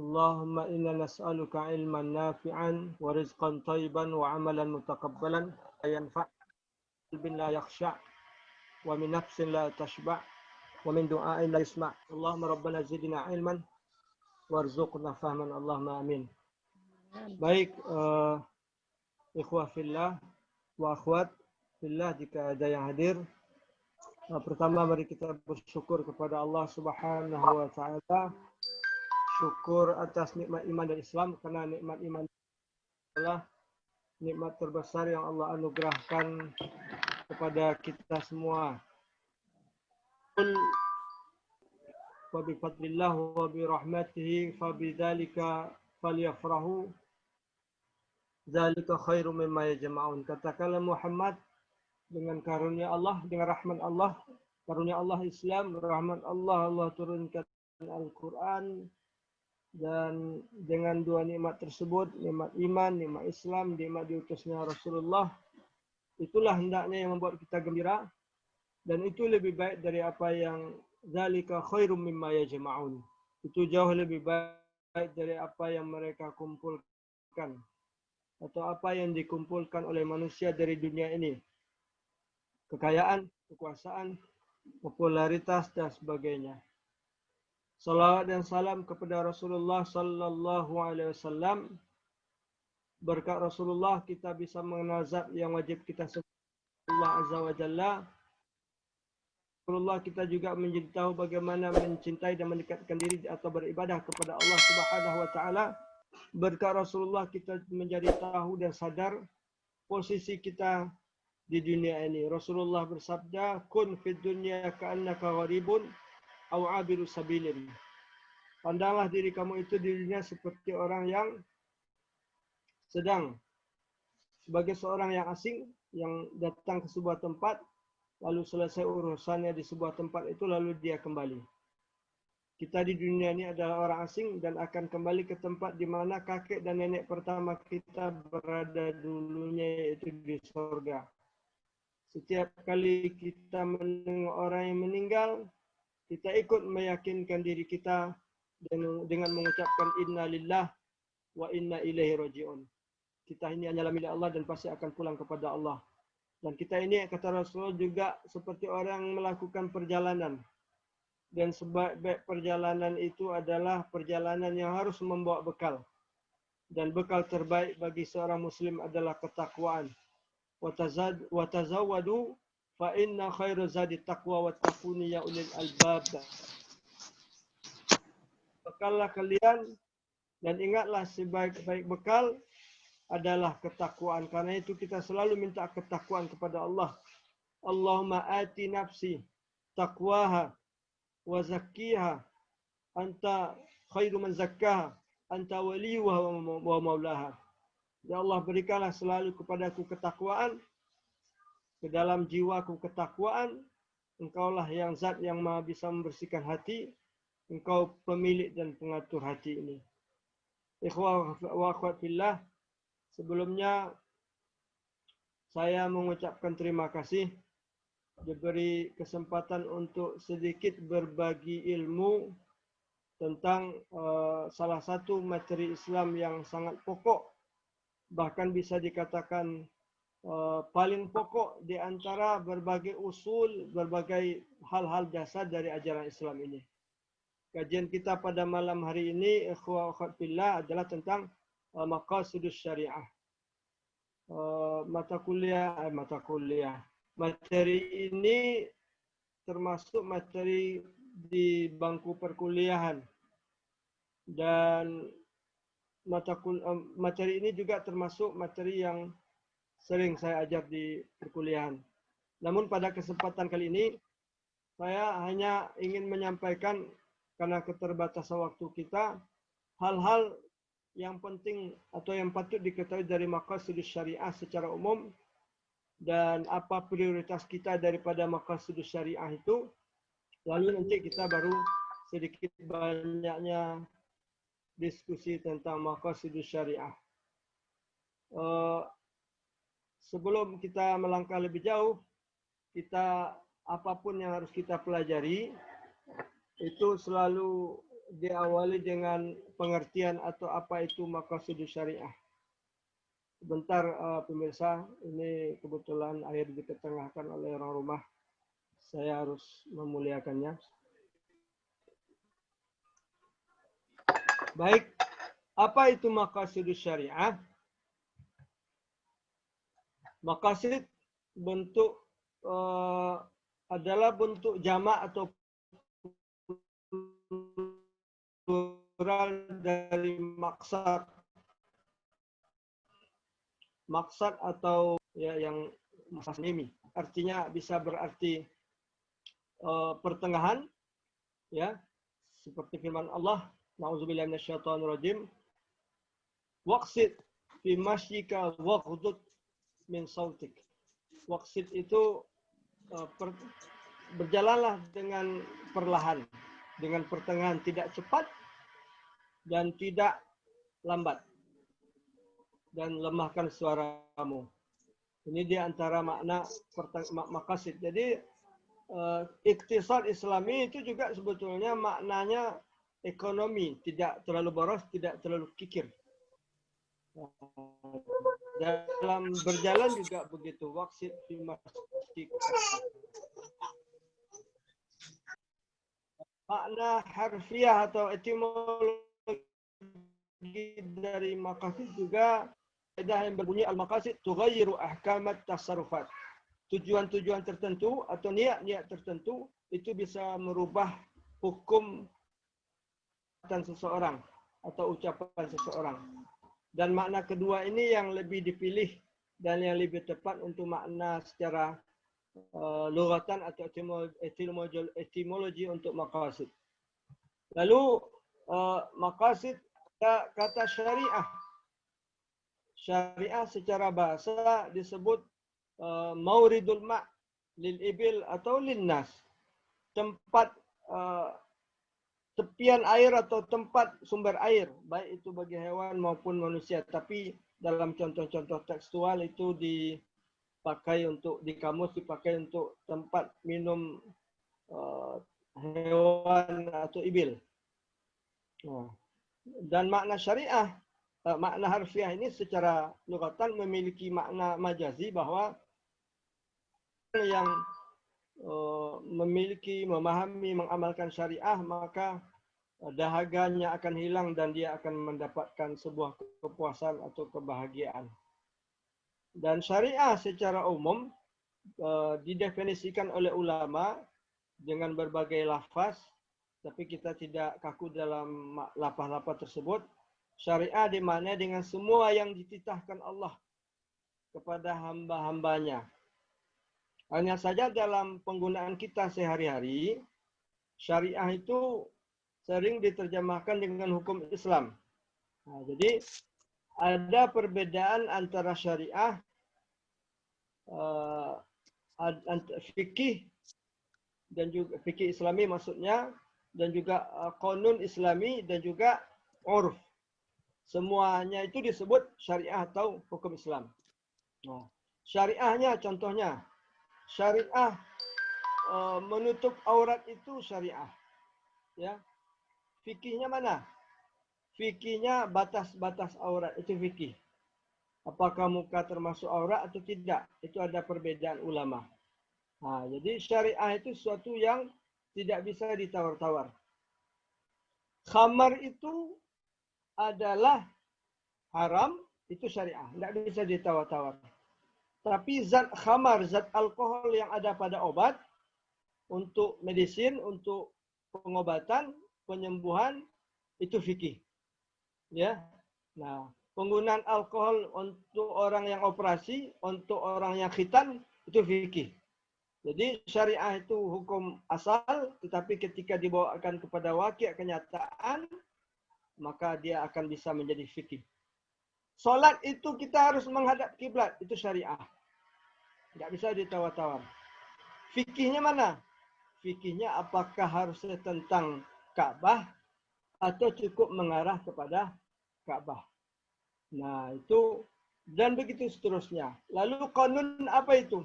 Allahumma inna nas'aluka ilman nafi'an wa rizqan tayyiban wa amalan mutaqabbalan yanfa' qalbin la yakhsha' wa min nafsin la tashba' wa min du'ain la yusma'. Allahumma rabbana zidna ilman warzuqna fahman. Allahumma amin. Baik, ikhwah fillah wa akhwat fillah, jika ada yang hadir. Pertama, mari kita bersyukur kepada Allah Subhanahu wa taala. Syukur atas nikmat iman dan Islam, karena nikmat iman adalah nikmat terbesar yang Allah anugerahkan kepada kita semua. Qul wa bi fadlillah wa bi rahmatihi fa bidzalika falyafrahu dzalika khairum mimma yajma'un. Katakanlah Muhammad, dengan karunia Allah, dengan rahmat Allah, karunia Allah Islam, rahmat Allah, Allah turunkan Al-Quran. Dan dengan dua nikmat tersebut, nikmat iman, nikmat Islam, nikmat diutusnya Rasulullah, itulah hendaknya yang membuat kita gembira. Dan itu lebih baik dari apa yang zalika khairum mimma yajma'un. Itu jauh lebih baik dari apa yang mereka kumpulkan, atau apa yang dikumpulkan oleh manusia dari dunia ini. Kekayaan, kekuasaan, popularitas, dan sebagainya. Salawat dan salam kepada Rasulullah sallallahu alaihi wasallam. Berkat Rasulullah kita bisa mengenal zat yang wajib kita sembah, Allah Azza wa Jalla. Rasulullah kita juga menjadi tahu bagaimana mencintai dan mendekatkan diri atau beribadah kepada Allah Subhanahu wa taala. Berkat Rasulullah kita menjadi tahu dan sadar posisi kita di dunia ini. Rasulullah bersabda, "Kun fid dunya ka'annaka gharibun aw 'abiru sabilin." Pandanglah diri kamu itu di dunia seperti orang yang sedang, sebagai seorang yang asing yang datang ke sebuah tempat, lalu selesai urusannya di sebuah tempat itu, lalu dia kembali. Kita di dunia ini adalah orang asing dan akan kembali ke tempat di mana kakek dan nenek pertama kita berada dulunya, yaitu di surga. Setiap kali kita mendengar orang yang meninggal, kita ikut meyakinkan diri kita dengan mengucapkan inna lillah wa inna ilaihi raji'un. Kita ini hanyalah milik Allah dan pasti akan pulang kepada Allah. Dan kita ini, kata Rasulullah, juga seperti orang melakukan perjalanan. Dan sebaik-baik perjalanan itu adalah perjalanan yang harus membawa bekal. Dan bekal terbaik bagi seorang muslim adalah ketakwaan. Wa tazawwadu fa inna khairu zadi taqwa wattaquni ya ulil albab. Bekallah kalian dan ingatlah sebaik-baik bekal adalah ketakwaan. Karena itu kita selalu minta ketakwaan kepada Allah. Allahumma ati nafsi taqwaha wa zakkiha anta khairu man zakkaha anta waliyuha wa maulaha. Ya Allah, berikanlah selalu kepadaku ketakwaan, ke dalam jiwaku ketakwaan. Engkaulah yang zat yang maha bisa membersihkan hati. Engkau pemilik dan pengatur hati ini. Ikhwah wa akhwat fillah, sebelumnya saya mengucapkan terima kasih diberi kesempatan untuk sedikit berbagi ilmu tentang salah satu materi Islam yang sangat pokok, bahkan bisa dikatakan paling pokok di antara berbagai usul, berbagai hal-hal dasar dari ajaran Islam ini. Kajian kita pada malam hari ini, ikhwah akhwat fillah, adalah tentang maqasidus syariah. Materi ini termasuk materi di bangku perkuliahan, dan materi ini juga termasuk materi yang sering saya ajar di perkuliahan. Namun pada kesempatan kali ini saya hanya ingin menyampaikan karena keterbatasan waktu kita, hal-hal yang penting atau yang patut diketahui dari maqasidus syariah secara umum dan apa prioritas kita daripada maqasidus syariah itu, lalu nanti kita baru sedikit banyaknya diskusi tentang maqasidus syariah. Sebelum kita melangkah lebih jauh, kita apapun yang harus kita pelajari itu selalu diawali dengan pengertian atau apa itu maqasidus syariah. Sebentar pemirsa, ini kebetulan air diketengahkan oleh orang rumah. Saya harus memuliakannya. Baik, apa itu maqasidus syariah? Maqasid bentuk adalah bentuk jamak atau plural dari maksad. Maksad atau ya yang mimi, artinya bisa berarti pertengahan, ya, seperti firman Allah, na'udzubillahi minasyaitonir rajim, waqsid fi masyika waghdud min sautik. Waqsid itu berjalanlah dengan perlahan, dengan pertengahan, tidak cepat dan tidak lambat, dan lemahkan suaramu. Ini di antara makna maqasid. Jadi iktisad Islami itu juga sebetulnya maknanya ekonomi, tidak terlalu boros, tidak terlalu kikir. Dalam berjalan juga begitu. Waqsid fi masyika. Makna harfiah atau etimologi dari maqasid juga ada yang berbunyi al-maqasid tughayyiru ahkamat tasarrufat. Tujuan-tujuan tertentu atau niat-niat tertentu itu bisa merubah hukum seseorang atau ucapan seseorang. Dan makna kedua ini yang lebih dipilih dan yang lebih tepat untuk makna secara lughatan atau etimologi untuk maqasid. Lalu maqasid kata syariah. Syariah secara bahasa disebut mauridul ma' lil ibil atau lin nas. Tempat tepian air atau tempat sumber air, baik itu bagi hewan maupun manusia. Tapi dalam contoh-contoh tekstual itu dipakai untuk, di kamus dipakai untuk tempat minum hewan atau ibil. Dan makna syariah, makna harfiah ini secara lughatan memiliki makna majazi bahwa yang memiliki, memahami, mengamalkan syariah, maka dahaganya akan hilang dan dia akan mendapatkan sebuah kepuasan atau kebahagiaan. Dan syariah secara umum didefinisikan oleh ulama dengan berbagai lafaz, tapi kita tidak kaku dalam lafaz-lafaz tersebut. Syariah dimaknai dengan semua yang dititahkan Allah kepada hamba-hambanya. Hanya saja dalam penggunaan kita sehari-hari, syariah itu sering diterjemahkan dengan hukum Islam. Nah, jadi ada perbedaan antara syariah, fikih dan juga fikih Islami maksudnya, dan juga qanun Islami dan juga urf. Semuanya itu disebut syariah atau hukum Islam. Nah, syariahnya contohnya, syariah menutup aurat itu syariah. Ya. Fikihnya mana? Fikihnya batas-batas aurat itu fikih. Apakah muka termasuk aurat atau tidak? Itu ada perbedaan ulama. Nah, jadi syariah itu sesuatu yang tidak bisa ditawar-tawar. Khamar itu adalah haram, itu syariah. Tidak bisa ditawar-tawar. Tapi zat khamar, zat alkohol yang ada pada obat, untuk medisin, untuk pengobatan, penyembuhan, itu fikih. Ya. Nah, penggunaan alkohol untuk orang yang operasi, untuk orang yang khitan, itu fikih. Jadi syariah itu hukum asal, tetapi ketika dibawakan kepada wakil kenyataan, maka dia akan bisa menjadi fikih. Solat itu kita harus menghadap kiblat, itu syariah. Tidak bisa ditawar-tawar. Fikihnya mana? Fikihnya apakah harusnya tentang Ka'bah atau cukup mengarah kepada Ka'bah. Nah, itu dan begitu seterusnya. Lalu konun apa itu?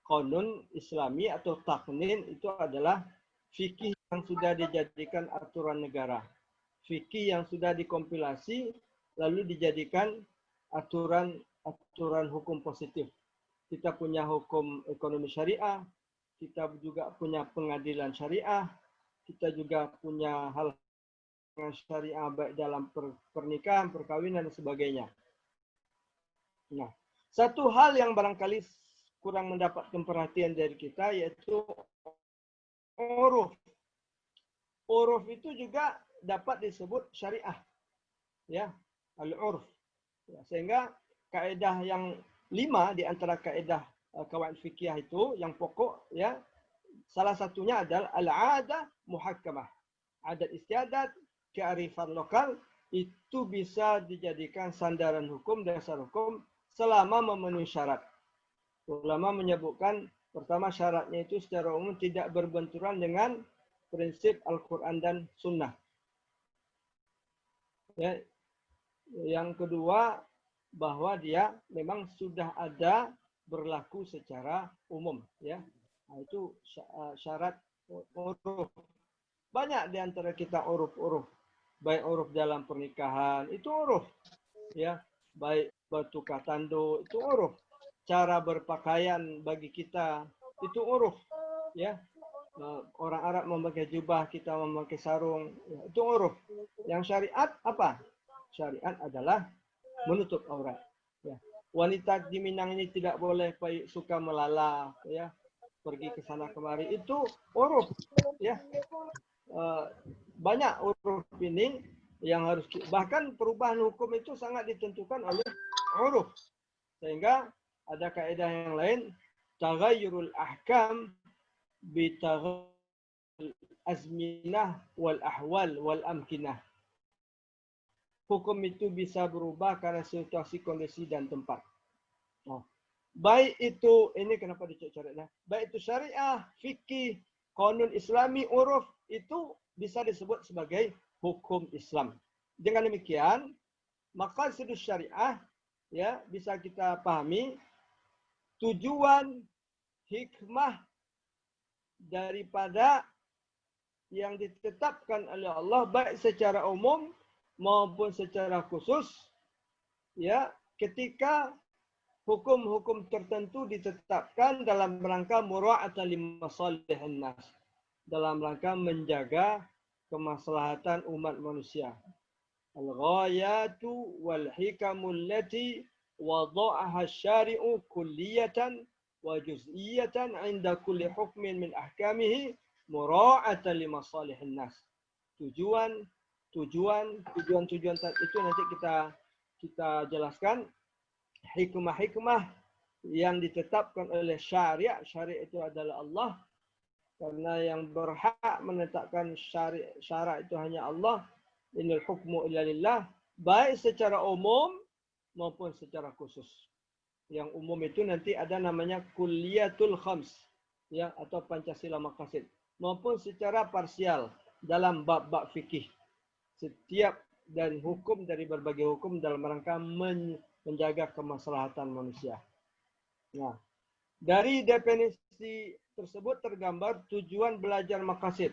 Konun Islami atau taknin itu adalah fikih yang sudah dijadikan aturan negara. Fikih yang sudah dikompilasi lalu dijadikan aturan hukum positif. Kita punya hukum ekonomi syariah, kita juga punya pengadilan syariah, kita juga punya hal syariah baik dalam pernikahan, perkawinan dan sebagainya. Nah, satu hal yang barangkali kurang mendapatkan perhatian dari kita yaitu uruf. Uruf itu juga dapat disebut syariah, ya, al-urf. Ya, sehingga kaidah yang 5 di antara kaidah qawaid fikih itu yang pokok, ya, salah satunya adalah al-'adah muhakkamah. Adat istiadat, kearifan lokal itu bisa dijadikan sandaran hukum, dasar hukum selama memenuhi syarat. Ulama menyebutkan pertama syaratnya itu secara umum tidak berbenturan dengan prinsip Al-Quran dan Sunnah. Ya. Yang kedua, bahwa dia memang sudah ada berlaku secara umum. Ya. Nah, itu syarat uruf. Banyak di antara kita uruf-uruf. Baik uruf dalam pernikahan, itu uruf. Ya. Baik bertukar tanduk, itu uruf. Cara berpakaian bagi kita, itu uruf. Ya. Orang Arab memakai jubah, kita memakai sarung, ya, itu uruf. Yang syariat apa? Syariat adalah menutup aurat. Ya. Wanita di Minang ini tidak boleh suka melala, ya, pergi ke sana kemari, itu uruf. Ya. Banyak uruf ini yang harus, bahkan perubahan hukum itu sangat ditentukan oleh uruf. Sehingga ada kaidah yang lain, taghayyurul ahkam bitaghayyur azminah wal ahwal wal amkinah. Hukum itu bisa berubah karena situasi, kondisi dan tempat. Oh. Baik itu, ini kenapa dicari-cari, baik itu syariah, fikih, qanun Islami, uruf, itu bisa disebut sebagai hukum Islam. Dengan demikian, maka maqasidus syariah, ya, bisa kita pahami tujuan hikmah daripada yang ditetapkan oleh Allah baik secara umum maupun secara khusus, ya, ketika hukum-hukum tertentu ditetapkan dalam rangka mura'atan limasalihin nas, dalam rangka menjaga kemaslahatan umat manusia. Al-ghayatu wal hikamul lati wada'aha syari'u kulliyatan wa juz'iyatan 'inda kulli hukmin min ahkamihi mura'atan limasalihin nas. Tujuan itu nanti kita jelaskan. Hikmah-hikmah yang ditetapkan oleh syariat itu adalah Allah, karena yang berhak menetapkan syariat itu hanya Allah. Inal hukmu illa lillah, baik secara umum maupun secara khusus. Yang umum itu nanti ada namanya kulliyatul khams, ya, atau Pancasila maqasid, maupun secara parsial dalam bab-bab fikih. Setiap dan hukum dari berbagai hukum dalam rangka menjaga kemaslahatan manusia. Nah, dari definisi tersebut tergambar tujuan belajar maqasid,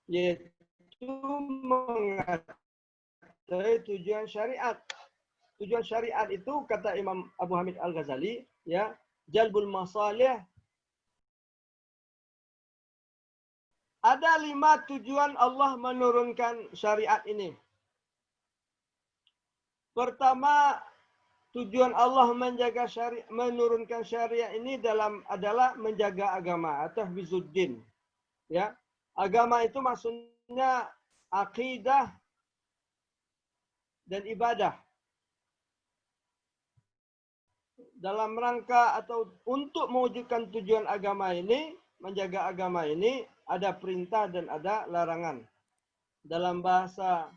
yaitu mengetahui tujuan syariat. Tujuan syariat itu kata Imam Abu Hamid Al-Ghazali, ya, jalbul masalih. Ada 5 tujuan Allah menurunkan syariat ini. Pertama, tujuan Allah menurunkan syariat ini adalah menjaga agama atau hifzuddin. Ya. Agama itu maksudnya akidah dan ibadah. dalam rangka atau untuk mewujudkan tujuan agama ini, menjaga agama ini, ada perintah dan ada larangan. Dalam bahasa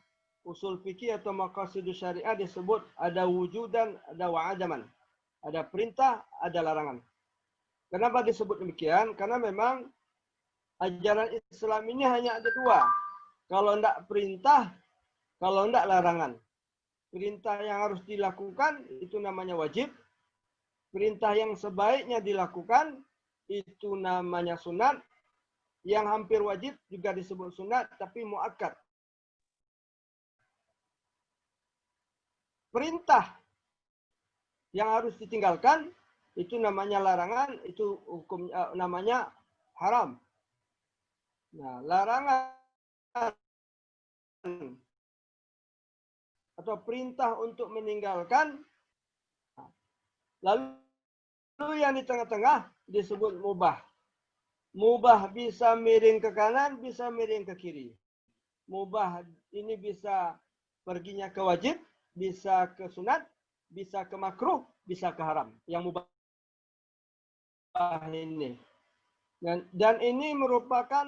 usul fikih atau maqasidus syariah disebut ada wujudan, ada wa'adaman. Ada perintah, ada larangan. Kenapa disebut demikian? Karena memang ajaran Islam ini hanya ada dua. Kalau tidak perintah, kalau tidak larangan. Perintah yang harus dilakukan itu namanya wajib. Perintah yang sebaiknya dilakukan itu namanya sunat. Yang hampir wajib juga disebut sunat tapi muakkad. Perintah yang harus ditinggalkan itu namanya larangan, itu hukum namanya haram. Nah, larangan atau perintah untuk meninggalkan, lalu yang di tengah-tengah disebut mubah. Mubah bisa miring ke kanan, bisa miring ke kiri. Mubah ini bisa perginya ke wajib, bisa ke sunat, bisa ke makruh, bisa ke haram. Yang mubah ini. Dan ini merupakan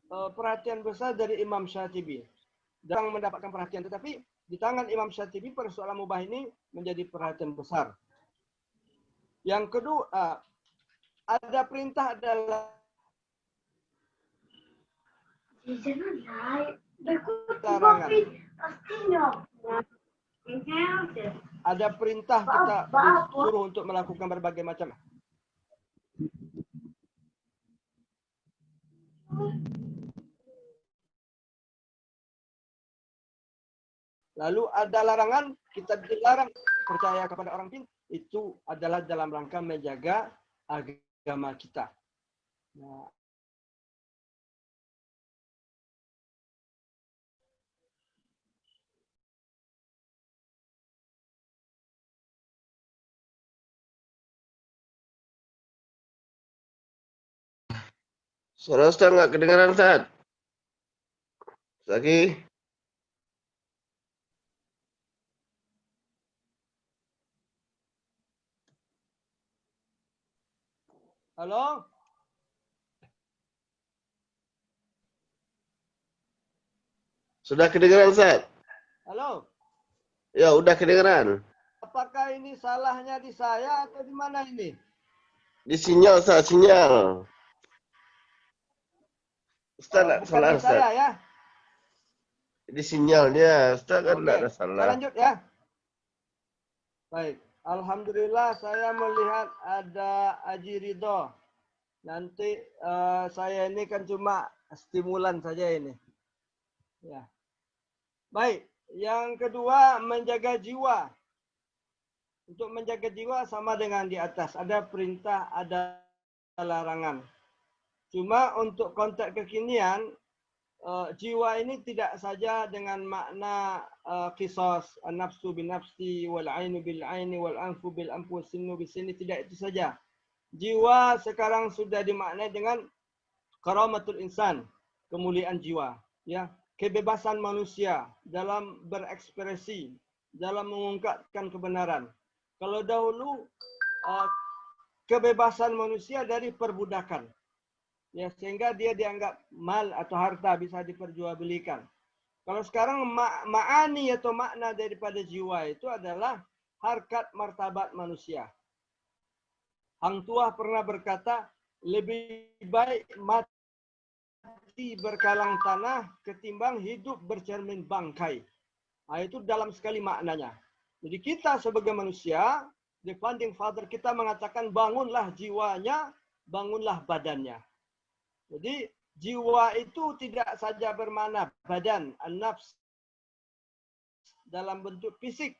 perhatian besar dari Imam Syatibi. Jarang mendapatkan perhatian, tetapi di tangan Imam Syatibi persoalan mubah ini menjadi perhatian besar. Yang kedua, ada perintah adalah larangan. Ada perintah kita disuruh untuk melakukan berbagai macam. Lalu ada larangan, kita dilarang percaya kepada orang pintar. Itu adalah dalam rangka menjaga agama kita. Nah, Suara Ustaz nggak kedengaran, Ustaz. Lagi. halo? Sudah kedengaran, Ustaz? Halo? Ya, udah kedengaran. Apakah ini salahnya di saya atau di mana ini? Di sinyal, Ustaz, sinyal. Ustaz nggak Bukan salah, di Ustaz. saya ya. Di sinyalnya, Ustaz kan nggak ada salah. Saya lanjut ya. Baik. Alhamdulillah saya melihat ada Aji Ridho. Nanti saya ini kan cuma stimulan saja ini. Ya. Baik. Yang kedua, menjaga jiwa. Untuk menjaga jiwa sama dengan di atas. Ada perintah, ada larangan. Cuma untuk konteks kekinian, jiwa ini tidak saja dengan makna qisas, an-nafsu bin-nafsi, wal-ainu bil-aini, wal-anfu bil-anfu, was-sinnu bis-sinni. Tidak itu saja. Jiwa sekarang sudah dimaknai dengan karamatul insan, kemuliaan jiwa. Ya, kebebasan manusia dalam berekspresi, dalam mengungkapkan kebenaran. Kalau dahulu kebebasan manusia dari perbudakan, ya sehingga dia dianggap mal atau harta bisa diperjualbelikan. Kalau sekarang ma'ani atau makna daripada jiwa itu adalah harkat martabat manusia. Hang Tuah pernah berkata, lebih baik mati berkalang tanah ketimbang hidup bercermin bangkai. Nah, itu dalam sekali maknanya. Jadi kita sebagai manusia, the founding father kita mengatakan bangunlah jiwanya, bangunlah badannya. Jadi jiwa itu tidak saja bermakna badan, an-nafs dalam bentuk fisik.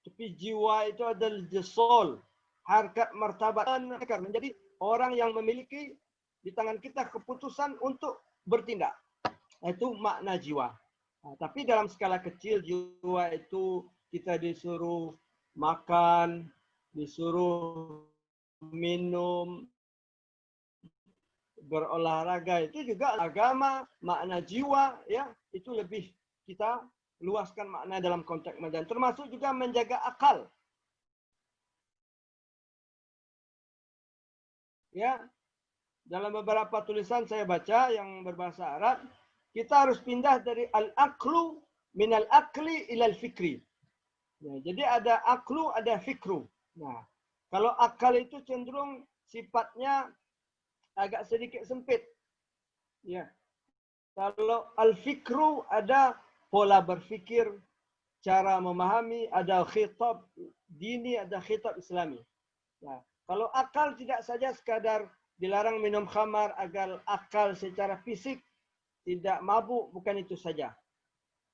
Tapi jiwa itu adalah the soul, harkat martabat. Menjadi orang yang memiliki di tangan kita keputusan untuk bertindak. Itu makna jiwa. Nah, tapi dalam skala kecil jiwa itu kita disuruh makan, disuruh minum, berolahraga itu juga agama, makna jiwa, ya itu lebih kita luaskan makna dalam konteks modern. Termasuk juga menjaga akal. Ya, dalam beberapa tulisan saya baca yang berbahasa Arab, kita harus pindah dari al-aqlu minal akli ilal fikri. Ya, jadi ada aklu, ada fikru. Nah, kalau akal itu cenderung sifatnya agak sedikit sempit. Ya. Kalau al-fikru ada pola berfikir, cara memahami, ada khitab dini, ada khitab islami. Nah, kalau akal tidak saja sekadar dilarang minum khamar agar akal secara fisik tidak mabuk, bukan itu saja.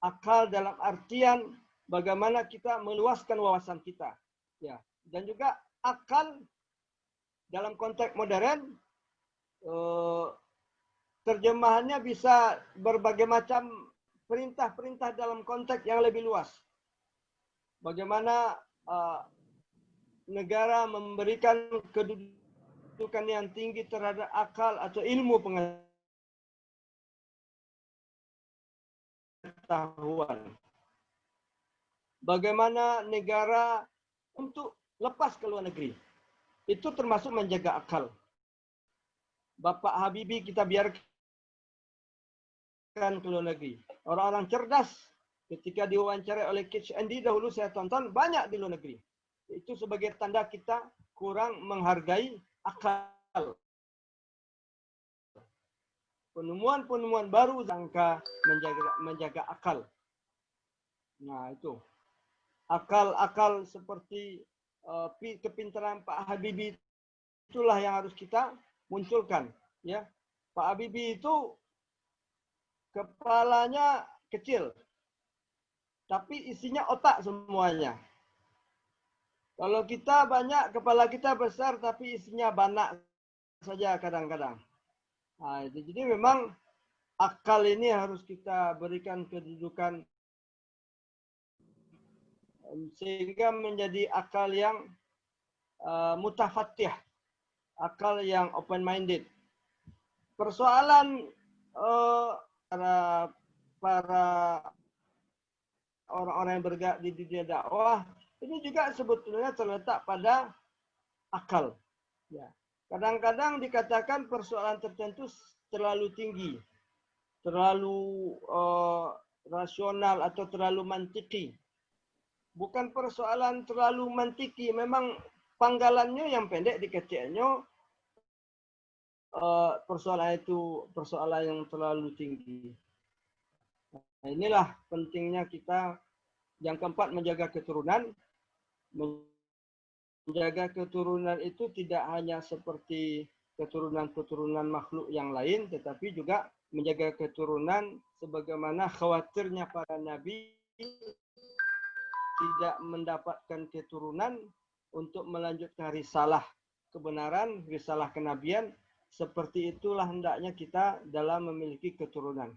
Akal dalam artian bagaimana kita meluaskan wawasan kita. Ya, dan juga akal dalam konteks modern terjemahannya bisa berbagai macam perintah-perintah dalam konteks yang lebih luas. Bagaimana negara memberikan kedudukan yang tinggi terhadap akal atau ilmu pengetahuan. Bagaimana negara untuk lepas ke luar negeri. Itu termasuk menjaga akal. Bapak Habibie kita biarkan ke luar negeri. Orang-orang cerdas ketika diwawancarai oleh Kitch Andy dahulu saya tonton banyak di luar negeri. Itu sebagai tanda kita kurang menghargai akal. Penemuan-penemuan baru jangka menjaga akal. Nah itu. Akal-akal seperti kepintaran Pak Habibie itulah yang harus kita munculkan. Ya, Pak Habibie itu kepalanya kecil, tapi isinya otak semuanya. Kalau kita banyak, kepala kita besar, tapi isinya banak saja kadang-kadang. Nah, jadi memang akal ini harus kita berikan kedudukan sehingga menjadi akal yang mutafattih, akal yang open-minded. Persoalan para orang-orang yang bergerak di dunia dakwah ini juga sebetulnya terletak pada akal. Ya. Kadang-kadang dikatakan persoalan tertentu terlalu tinggi, terlalu rasional atau terlalu mantiki. Bukan persoalan terlalu mantiki, memang panggalannya yang pendek dikecilnya persoalan itu persoalan yang terlalu tinggi. Nah, inilah pentingnya kita yang keempat menjaga keturunan. Menjaga keturunan itu tidak hanya seperti keturunan-keturunan makhluk yang lain, tetapi juga menjaga keturunan sebagaimana khawatirnya para nabi tidak mendapatkan keturunan untuk melanjutkan risalah kebenaran, risalah kenabian. Seperti itulah hendaknya kita dalam memiliki keturunan.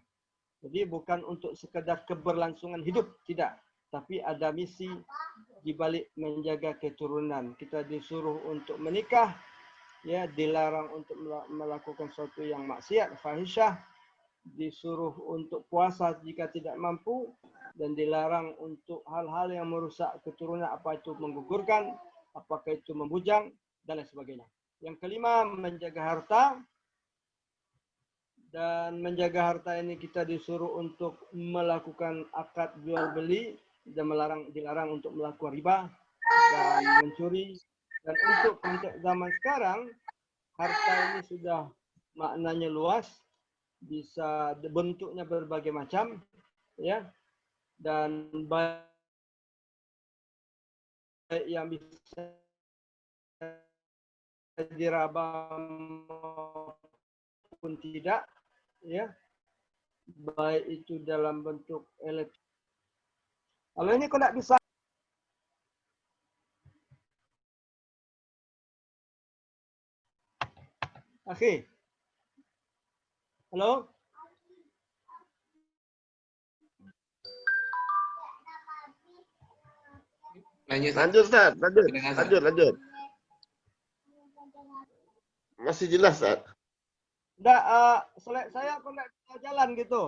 Jadi bukan untuk sekedar keberlangsungan hidup, tidak. Tapi ada misi di balik menjaga keturunan. Kita disuruh untuk menikah, ya, dilarang untuk melakukan sesuatu yang maksiat, fahisyah, disuruh untuk puasa jika tidak mampu, dan dilarang untuk hal-hal yang merusak keturunan, apa itu menggugurkan, apakah itu membujang, dan lain sebagainya. Yang kelima, menjaga harta. Dan menjaga harta ini kita disuruh untuk melakukan akad jual beli dan dilarang untuk melakukan riba dan mencuri. Dan untuk konteks zaman sekarang, harta ini sudah maknanya luas, bisa bentuknya berbagai macam, ya, dan baik yang bisa diraba maupun tidak, ya, baik itu dalam bentuk elektronik. Kalau ini kok tidak bisa. Oke. Halo? Lanjut, Ustaz. Lanjut. Masih jelas, Ustaz. Enggak, saya kok enggak bisa jalan gitu.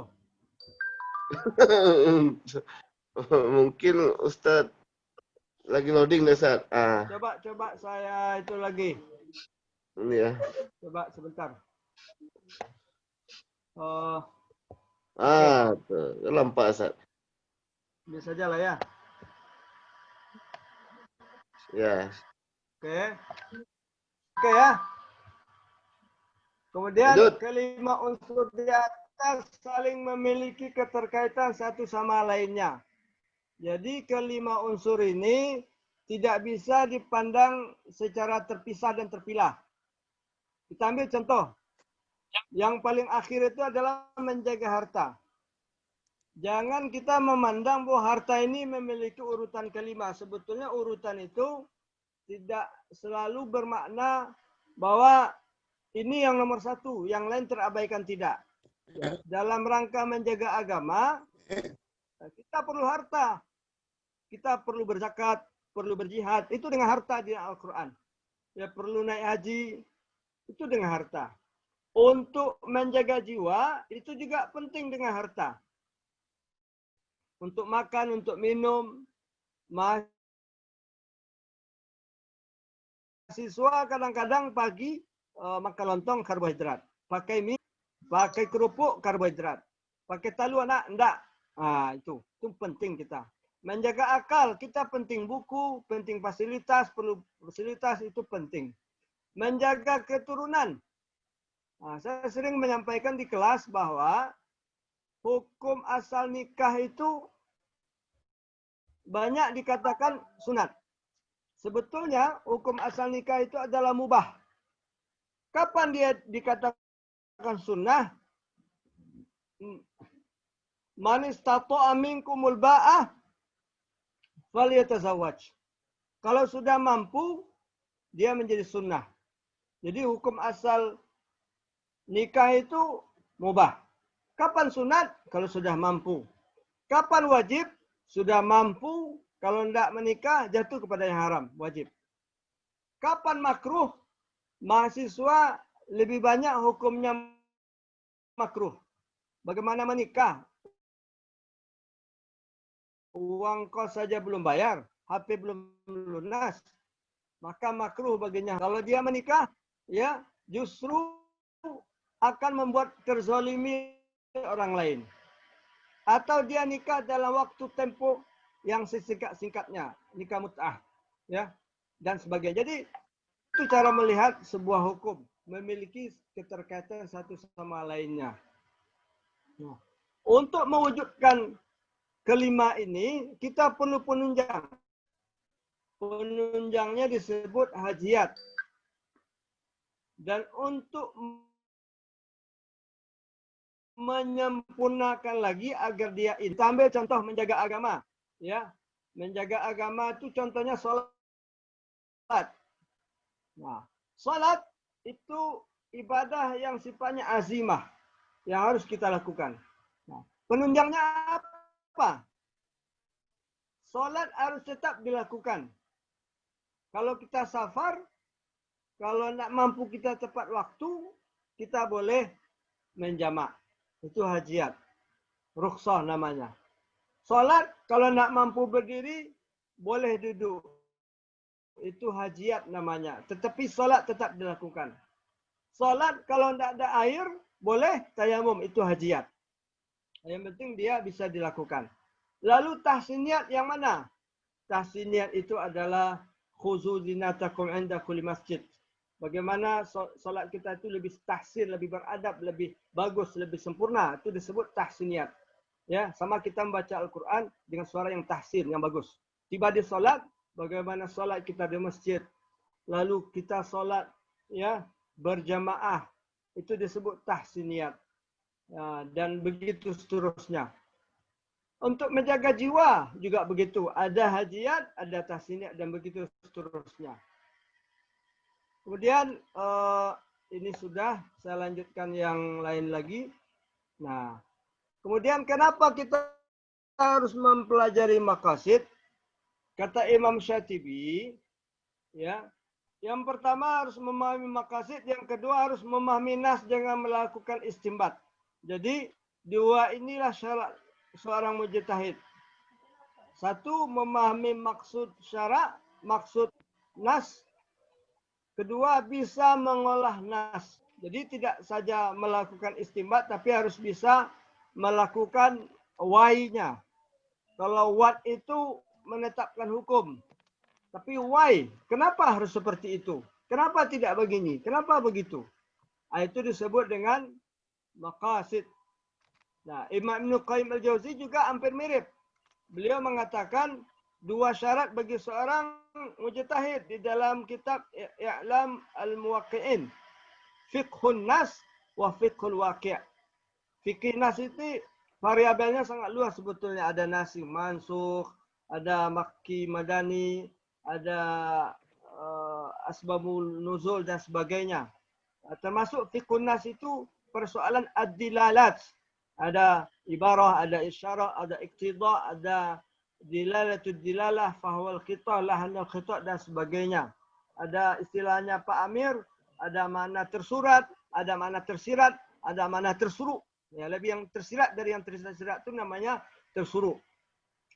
Mungkin Ustadz lagi loading deh, Ustadz. Coba saya itu lagi. Ini ya. Coba sebentar. Oke, Tuh. Lampak, Ustadz. bisa saja lah ya. Ya. Oke. Oke ya. Kemudian Lanjut. kelima unsur di atas saling memiliki keterkaitan satu sama lainnya. Jadi kelima unsur ini tidak bisa dipandang secara terpisah dan terpilah. Kita ambil contoh. Yang paling akhir itu adalah menjaga harta. Jangan kita memandang bahwa harta ini memiliki urutan kelima. Sebetulnya urutan itu tidak selalu bermakna bahwa ini yang nomor satu, yang lain terabaikan, tidak. Dalam rangka menjaga agama, kita perlu harta. Kita perlu berzakat, perlu berjihad. Itu dengan harta di Al-Quran. Ya, perlu naik haji, itu dengan harta. Untuk menjaga jiwa, itu juga penting dengan harta. Untuk makan, untuk minum, mahasiswa kadang-kadang pagi makan lontong karbohidrat. Pakai mie, pakai kerupuk karbohidrat. Pakai talu anak, enggak. Itu penting kita. Menjaga akal, kita penting buku, penting fasilitas, perlu fasilitas, itu penting. Menjaga keturunan. Saya sering menyampaikan di kelas bahwa hukum asal nikah itu banyak dikatakan sunat. Sebetulnya hukum asal nikah itu adalah mubah. Kapan dia dikatakan sunnah? Man istata'a minkumul ba'ah falyatazawwaj. Kalau sudah mampu, dia menjadi sunnah. Jadi hukum asal nikah itu mubah. Kapan sunat? Kalau sudah mampu. Kapan wajib? Sudah mampu. Kalau tidak menikah, jatuh kepada yang haram. Wajib. Kapan makruh? Mahasiswa lebih banyak hukumnya makruh. Bagaimana menikah? Uang kos saja belum bayar, HP belum lunas, maka makruh baginya. Kalau dia menikah, ya justru akan membuat terzolimi orang lain. Atau dia nikah dalam waktu tempo yang sesingkat-singkatnya, nikah mut'ah, ya, dan sebagainya. Jadi itu cara melihat sebuah hukum memiliki keterkaitan satu sama lainnya. Nah, untuk mewujudkan kelima ini kita perlu penunjang. Penunjangnya disebut hajiat. Dan untuk menyempurnakan lagi agar dia ini. Kita ambil contoh menjaga agama. Ya, menjaga agama itu contohnya sholat. Nah, sholat itu ibadah yang sifatnya azimah. Yang harus kita lakukan. Nah, penunjangnya apa? Sholat harus tetap dilakukan. Kalau kita safar, kalau tidak mampu kita tepat waktu, kita boleh menjamak. Itu hajiat. Rukhsah namanya. Sholat, kalau tidak mampu berdiri, boleh duduk. Itu hajiat namanya. Tetapi sholat tetap dilakukan. Sholat, kalau tidak ada air, boleh tayamum. Itu hajiat. Yang penting dia bisa dilakukan. Lalu tahsiniyat yang mana? Tahsiniyat itu adalah khuzu zinatakum inda kulli masjid. Bagaimana solat kita itu lebih tahsin, lebih beradab, lebih bagus, lebih sempurna. Itu disebut tahsiniyat. Ya, sama kita membaca Al-Quran dengan suara yang tahsin, yang bagus. Tiba di solat, bagaimana solat kita di masjid. Lalu kita solat ya berjamaah. Itu disebut tahsiniyat. Ya, dan begitu seterusnya. Untuk menjaga jiwa juga begitu. Ada hajiat, ada tahsiniyat, dan begitu seterusnya. Kemudian ini sudah, saya lanjutkan yang lain lagi. Nah, kemudian kenapa kita harus mempelajari maqasid? Kata Imam Syatibi, ya, Yang pertama harus memahami maqasid, yang kedua harus memahami nas dengan melakukan istinbat. Jadi dua inilah syarat seorang mujtahid. Satu, memahami maksud syarak, maksud nas. Kedua, bisa mengolah nas. Jadi tidak saja melakukan istinbat, tapi harus bisa melakukan why-nya. Kalau what itu menetapkan hukum. Tapi why? Kenapa harus seperti itu? Kenapa tidak begini? Kenapa begitu? Itu disebut dengan maqasid. Nah, Imam Ibn Qayyim al-Jauzi juga hampir mirip. Beliau mengatakan dua syarat bagi seorang mujtahid di dalam kitab I'lam al-Muwaqqi'in. Fiqhun nas wa fiqhul waqi'. Fikih nas itu variabelnya sangat luas sebetulnya. Ada nasih mansukh, ada makki madani, ada asbabul nuzul dan sebagainya. Termasuk fiqhun nas itu persoalan ad-dilalat. Ada ibarah, ada isyarah, ada iktida, ada dilalatud dilalah, fahwal khitah, lahanul khitah dan sebagainya. Ada istilahnya Pak Amir, ada makna tersurat, ada makna tersirat, ada makna tersuruh. Ya, lebih yang tersirat dari yang tersirat itu namanya tersuruh.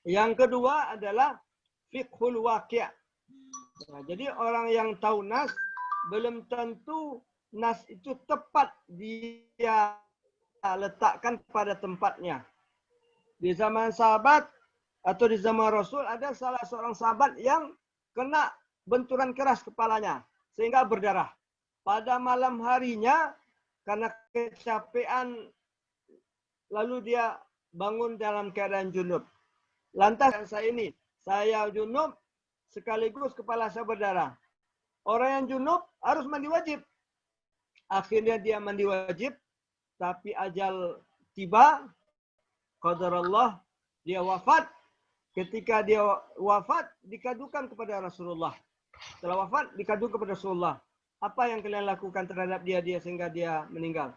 Yang kedua adalah fiqhul waqi'. Nah, jadi orang yang tahu nas belum tentu nas itu tepat dia letakkan pada tempatnya. Di zaman sahabat atau di zaman Rasul ada salah seorang sahabat yang kena benturan keras kepalanya sehingga berdarah. Pada malam harinya karena kecapean lalu dia bangun dalam keadaan junub. Lantas saya junub sekaligus kepala saya berdarah. Orang yang junub harus mandi wajib. Akhirnya dia mandi wajib, tapi ajal tiba, qadarullah, dia wafat. Ketika dia wafat, dikadukan kepada Rasulullah. Setelah wafat, dikadukan kepada Rasulullah. Apa yang kalian lakukan terhadap dia sehingga dia meninggal?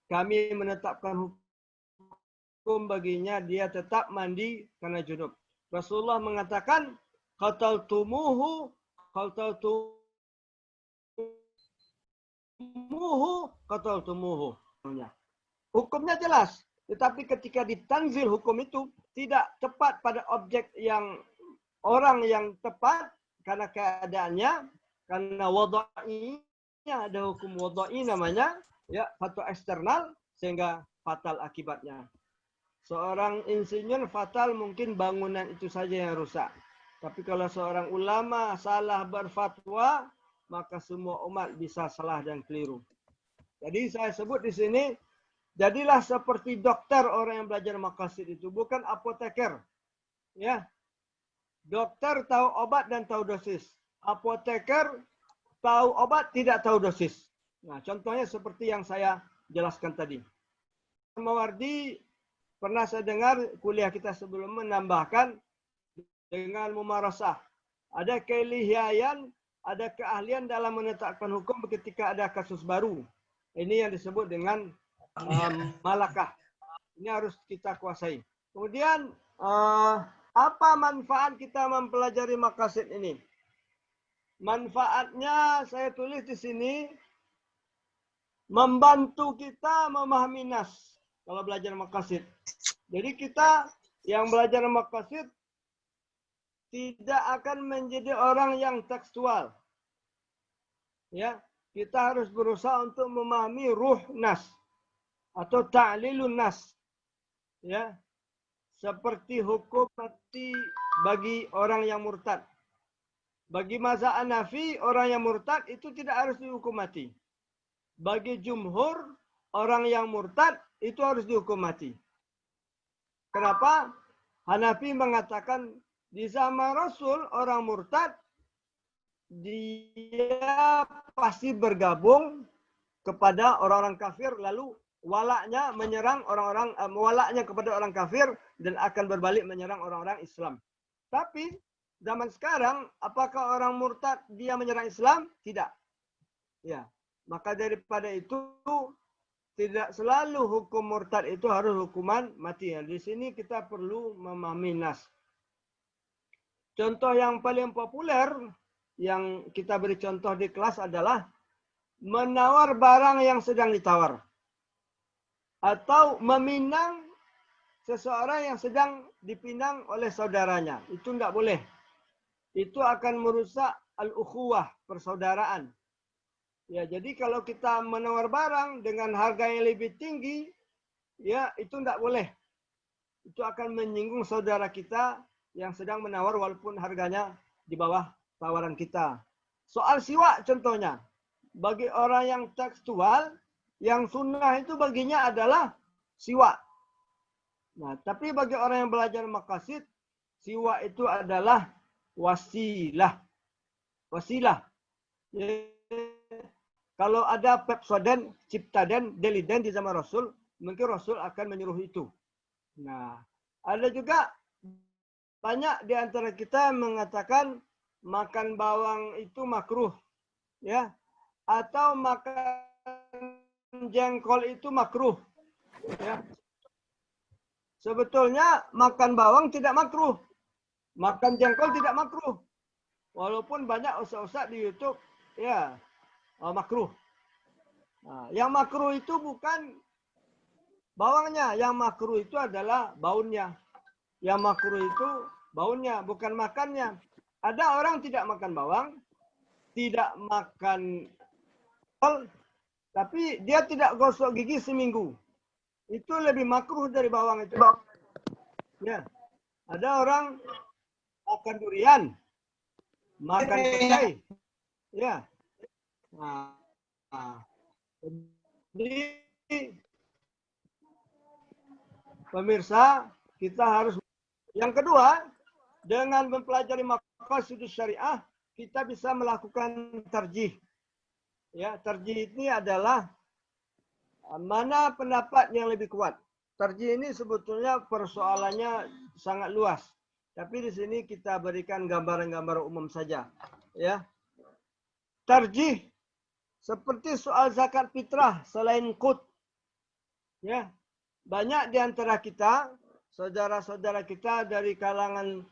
Kami menetapkan hukum baginya, dia tetap mandi karena junub. Rasulullah mengatakan, qataltumuhu. Hukumnya jelas. Tetapi ketika ditanzil hukum itu tidak tepat pada objek yang orang yang tepat karena keadaannya, karena wada'inya, ada hukum wada'i namanya, ya, fatwa eksternal sehingga fatal akibatnya. Seorang insinyur fatal mungkin bangunan itu saja yang rusak. Tapi kalau seorang ulama salah berfatwa, maka semua umat bisa salah dan keliru. Jadi saya sebut di sini, jadilah seperti dokter orang yang belajar maqasid itu, bukan apoteker. Ya. Dokter tahu obat dan tahu dosis. Apoteker tahu obat, tidak tahu dosis. Nah, contohnya seperti yang saya jelaskan tadi. Mawardi pernah saya dengar kuliah kita sebelum menambahkan dengan mumarasah. Ada keilmian, ada keahlian dalam menetapkan hukum ketika ada kasus baru. Ini yang disebut dengan malakah. Ini harus kita kuasai. Kemudian apa manfaat kita mempelajari maqasid ini? Manfaatnya saya tulis di sini, membantu kita memahami nas kalau belajar maqasid. Jadi kita yang belajar maqasid tidak akan menjadi orang yang tekstual. Ya, kita harus berusaha untuk memahami ruh nas atau ta'lilun nas. Ya. Seperti hukum mati bagi orang yang murtad. Bagi mazhab Hanafi, orang yang murtad itu tidak harus dihukum mati. Bagi jumhur, orang yang murtad itu harus dihukum mati. Kenapa? Hanafi mengatakan di zaman Rasul orang murtad dia pasti bergabung kepada orang-orang kafir, lalu walaknya menyerang orang-orang, walaknya kepada orang kafir dan akan berbalik menyerang orang-orang Islam. Tapi zaman sekarang, apakah orang murtad dia menyerang Islam? Tidak. Ya, maka daripada itu tidak selalu hukum murtad itu harus hukuman mati. Di sini kita perlu memahami nas. Contoh yang paling populer yang kita beri contoh di kelas adalah menawar barang yang sedang ditawar. Atau meminang seseorang yang sedang dipinang oleh saudaranya. Itu tidak boleh. Itu akan merusak al-ukhuwah, persaudaraan. Ya, jadi kalau kita menawar barang dengan harga yang lebih tinggi, ya itu tidak boleh. Itu akan menyinggung saudara kita yang sedang menawar walaupun harganya di bawah tawaran kita. Soal siwak contohnya. Bagi orang yang tekstual, yang sunnah itu baginya adalah siwak. Nah, tapi bagi orang yang belajar maqasid, siwak itu adalah wasilah. Wasilah. Kalau ada Pepsodent, Ciptadent, Delident di zaman Rasul, mungkin Rasul akan menyuruh itu. Nah, ada juga banyak di antara kita mengatakan makan bawang itu makruh, ya, atau makan jengkol itu makruh, ya. Sebetulnya makan bawang tidak makruh, makan jengkol tidak makruh, walaupun banyak ustaz-ustaz di YouTube, ya, makruh. Nah, yang makruh itu bukan bawangnya, yang makruh itu adalah baunnya. Yang makruh itu baunnya, bukan makannya. Ada orang tidak makan bawang, tidak makan kol, tapi dia tidak gosok gigi seminggu. Itu lebih makruh dari bawang itu. Ya, ada orang makan durian, makan petai, ya. Nah, jadi pemirsa, kita harus. Yang kedua, dengan mempelajari maqasid syariah, kita bisa melakukan tarjih. Ya, tarjih ini adalah mana pendapat yang lebih kuat. Tarjih ini sebetulnya persoalannya sangat luas. Tapi di sini kita berikan gambaran-gambaran umum saja. Ya. Tarjih seperti soal zakat fitrah selain qut. Ya. Banyak di antara kita, saudara-saudara kita dari kalangan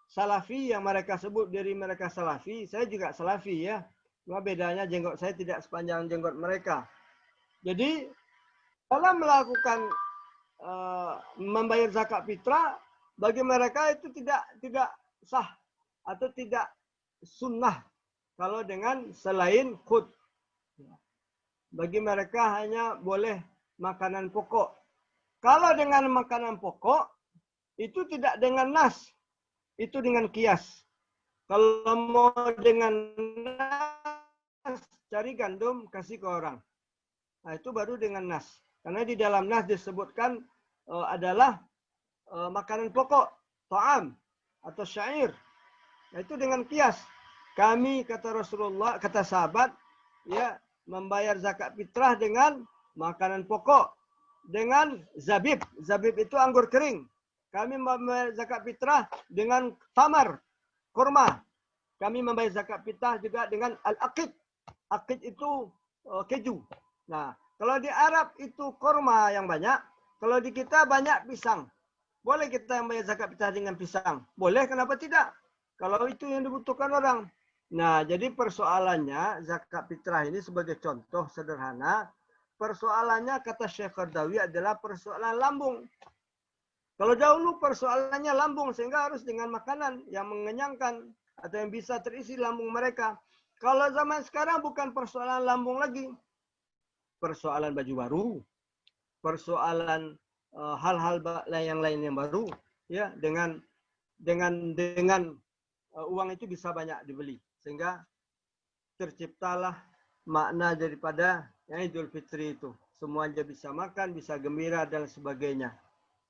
salafi yang mereka sebut diri mereka salafi, saya juga salafi ya. Cuma bedanya jenggot saya tidak sepanjang jenggot mereka. Jadi dalam melakukan membayar zakat fitrah, bagi mereka itu tidak sah atau tidak sunnah kalau dengan selain qut. Bagi mereka hanya boleh makanan pokok. Kalau dengan makanan pokok, itu tidak dengan nas. Itu dengan kias. Kalau mau dengan nas, cari gandum, kasih ke orang. Nah, itu baru dengan nas. Karena di dalam nas disebutkan adalah makanan pokok, ta'am, atau syair. Nah, itu dengan kias. Kami, kata Rasulullah, kata sahabat, ya, membayar zakat fitrah dengan makanan pokok. Dengan zabib. Zabib itu anggur kering. Kami membayar zakat fitrah dengan tamar, kurma. Kami membayar zakat fitrah juga dengan al-aqid. Aqid itu keju. Nah, kalau di Arab itu kurma yang banyak. Kalau di kita banyak pisang. Boleh kita membayar zakat fitrah dengan pisang? Boleh, kenapa tidak? Kalau itu yang dibutuhkan orang. Nah, jadi persoalannya zakat fitrah ini sebagai contoh sederhana. Persoalannya kata Syekh Qardawi adalah persoalan lambung. Kalau dahulu persoalannya lambung sehingga harus dengan makanan yang mengenyangkan atau yang bisa terisi lambung mereka. Kalau zaman sekarang bukan persoalan lambung lagi. Persoalan baju baru. Persoalan hal-hal yang lain yang baru. Ya, dengan uang itu bisa banyak dibeli. Sehingga terciptalah makna daripada Idul Fitri itu. Semuanya bisa makan, bisa gembira dan sebagainya.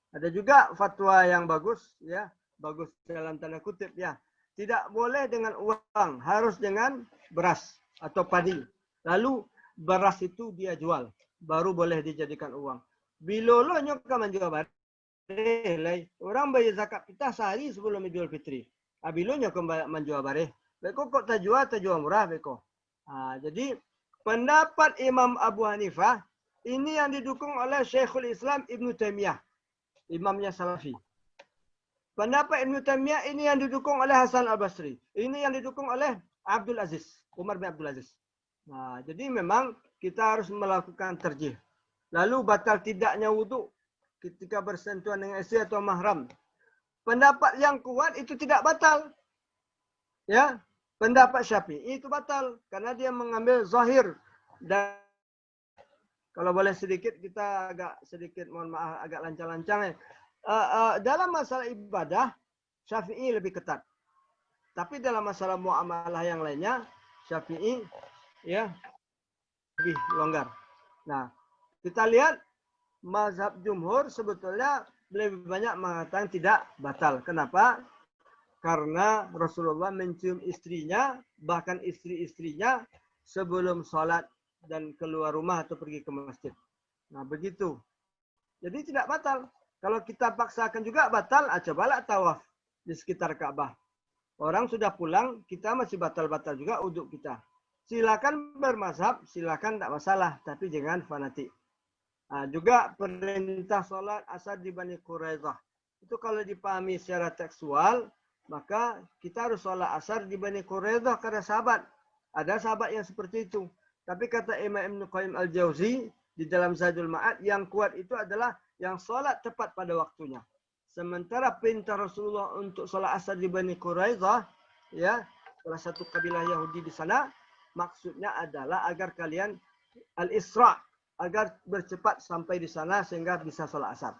Ada juga fatwa yang bagus, ya, bagus dalam tanda kutip, ya. Tidak boleh dengan uang, harus dengan beras atau padi. Lalu beras itu dia jual, baru boleh dijadikan uang. Bilolo nyoka menjual bareh, orang bayar zakat kita sehari sebelum Idul Fitri. Abilo nyoka menjual bareh. Beko kok terjual murah beko. Jadi pendapat Imam Abu Hanifah ini yang didukung oleh Syekhul Islam Ibnu Taimiyah, imamnya Salafi. Pendapat Ibn Taimiyah ini yang didukung oleh Hasan Al-Basri. Ini yang didukung oleh Abdul Aziz, Umar bin Abdul Aziz. Nah, jadi memang kita harus melakukan terjih. Lalu batal tidaknya wudhu ketika bersentuhan dengan istri atau mahram. Pendapat yang kuat itu tidak batal. Ya, pendapat Syafi'i itu batal karena dia mengambil zahir. Dan kalau boleh sedikit kita agak sedikit mohon maaf agak lancang-lancang ya. Dalam masalah ibadah Syafi'i lebih ketat. Tapi dalam masalah muamalah yang lainnya Syafi'i ya lebih longgar. Nah, kita lihat mazhab jumhur sebetulnya lebih banyak mengatakan tidak batal. Kenapa? Karena Rasulullah mencium istrinya, bahkan istri-istrinya sebelum sholat dan keluar rumah atau pergi ke masjid. Nah, begitu. Jadi tidak batal. Kalau kita paksakan juga batal, cobalah tawaf di sekitar Ka'bah. Orang sudah pulang, kita masih batal-batal juga untuk kita. Silakan bermazhab, silakan tak masalah, tapi jangan fanatik. Nah, juga perintah sholat asar di Bani Quraidah. Itu kalau dipahami secara tekstual, maka kita harus sholat asar di Bani Quraidah karena sahabat. Ada sahabat yang seperti itu. Tapi kata Imam Ibn Qayyim Al-Jauzi di dalam Zadul Ma'ad, yang kuat itu adalah yang sholat tepat pada waktunya. Sementara perintah Rasulullah untuk sholat asar di Bani Quraidah, ya, salah satu kabilah Yahudi di sana, maksudnya adalah agar kalian al-isra', agar bercepat sampai di sana sehingga bisa sholat asar.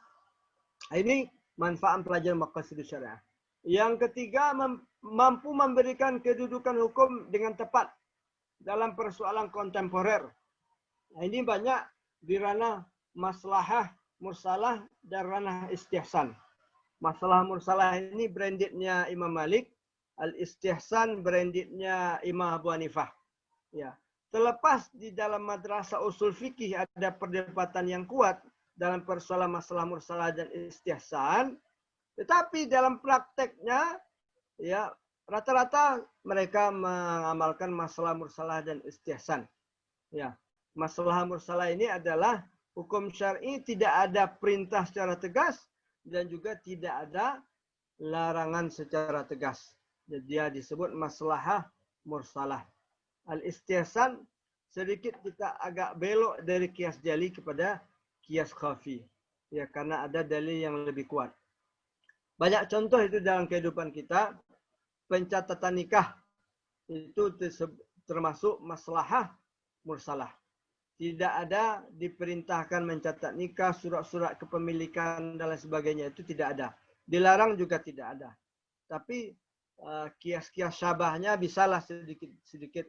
Ini manfaat pelajaran maqasid syariah. Yang ketiga, mampu memberikan kedudukan hukum dengan tepat dalam persoalan kontemporer. Nah, ini banyak di ranah maslahah mursalah dan ranah istihsan. Masalah mursalah ini brandednya Imam Malik, al-istihsan brandednya Imam Abu Hanifah. Ya. Terlepas di dalam madrasah usul fikih ada perdebatan yang kuat dalam persoalan masalah mursalah dan istihsan, tetapi dalam prakteknya ya rata-rata mereka mengamalkan masalah mursalah dan istihsan. Ya. Masalah mursalah ini adalah hukum syar'i tidak ada perintah secara tegas dan juga tidak ada larangan secara tegas. Jadi dia disebut maslahah mursalah. Al-istihsan sedikit kita agak belok dari kias jali kepada kias khafi. Ya, karena ada dalil yang lebih kuat. Banyak contoh itu dalam kehidupan kita. Pencatatan nikah itu termasuk maslahah mursalah. Tidak ada diperintahkan mencatat nikah, surat-surat kepemilikan dan lain sebagainya, itu tidak ada. Dilarang juga tidak ada. Tapi kias-kias syabahnya bisalah sedikit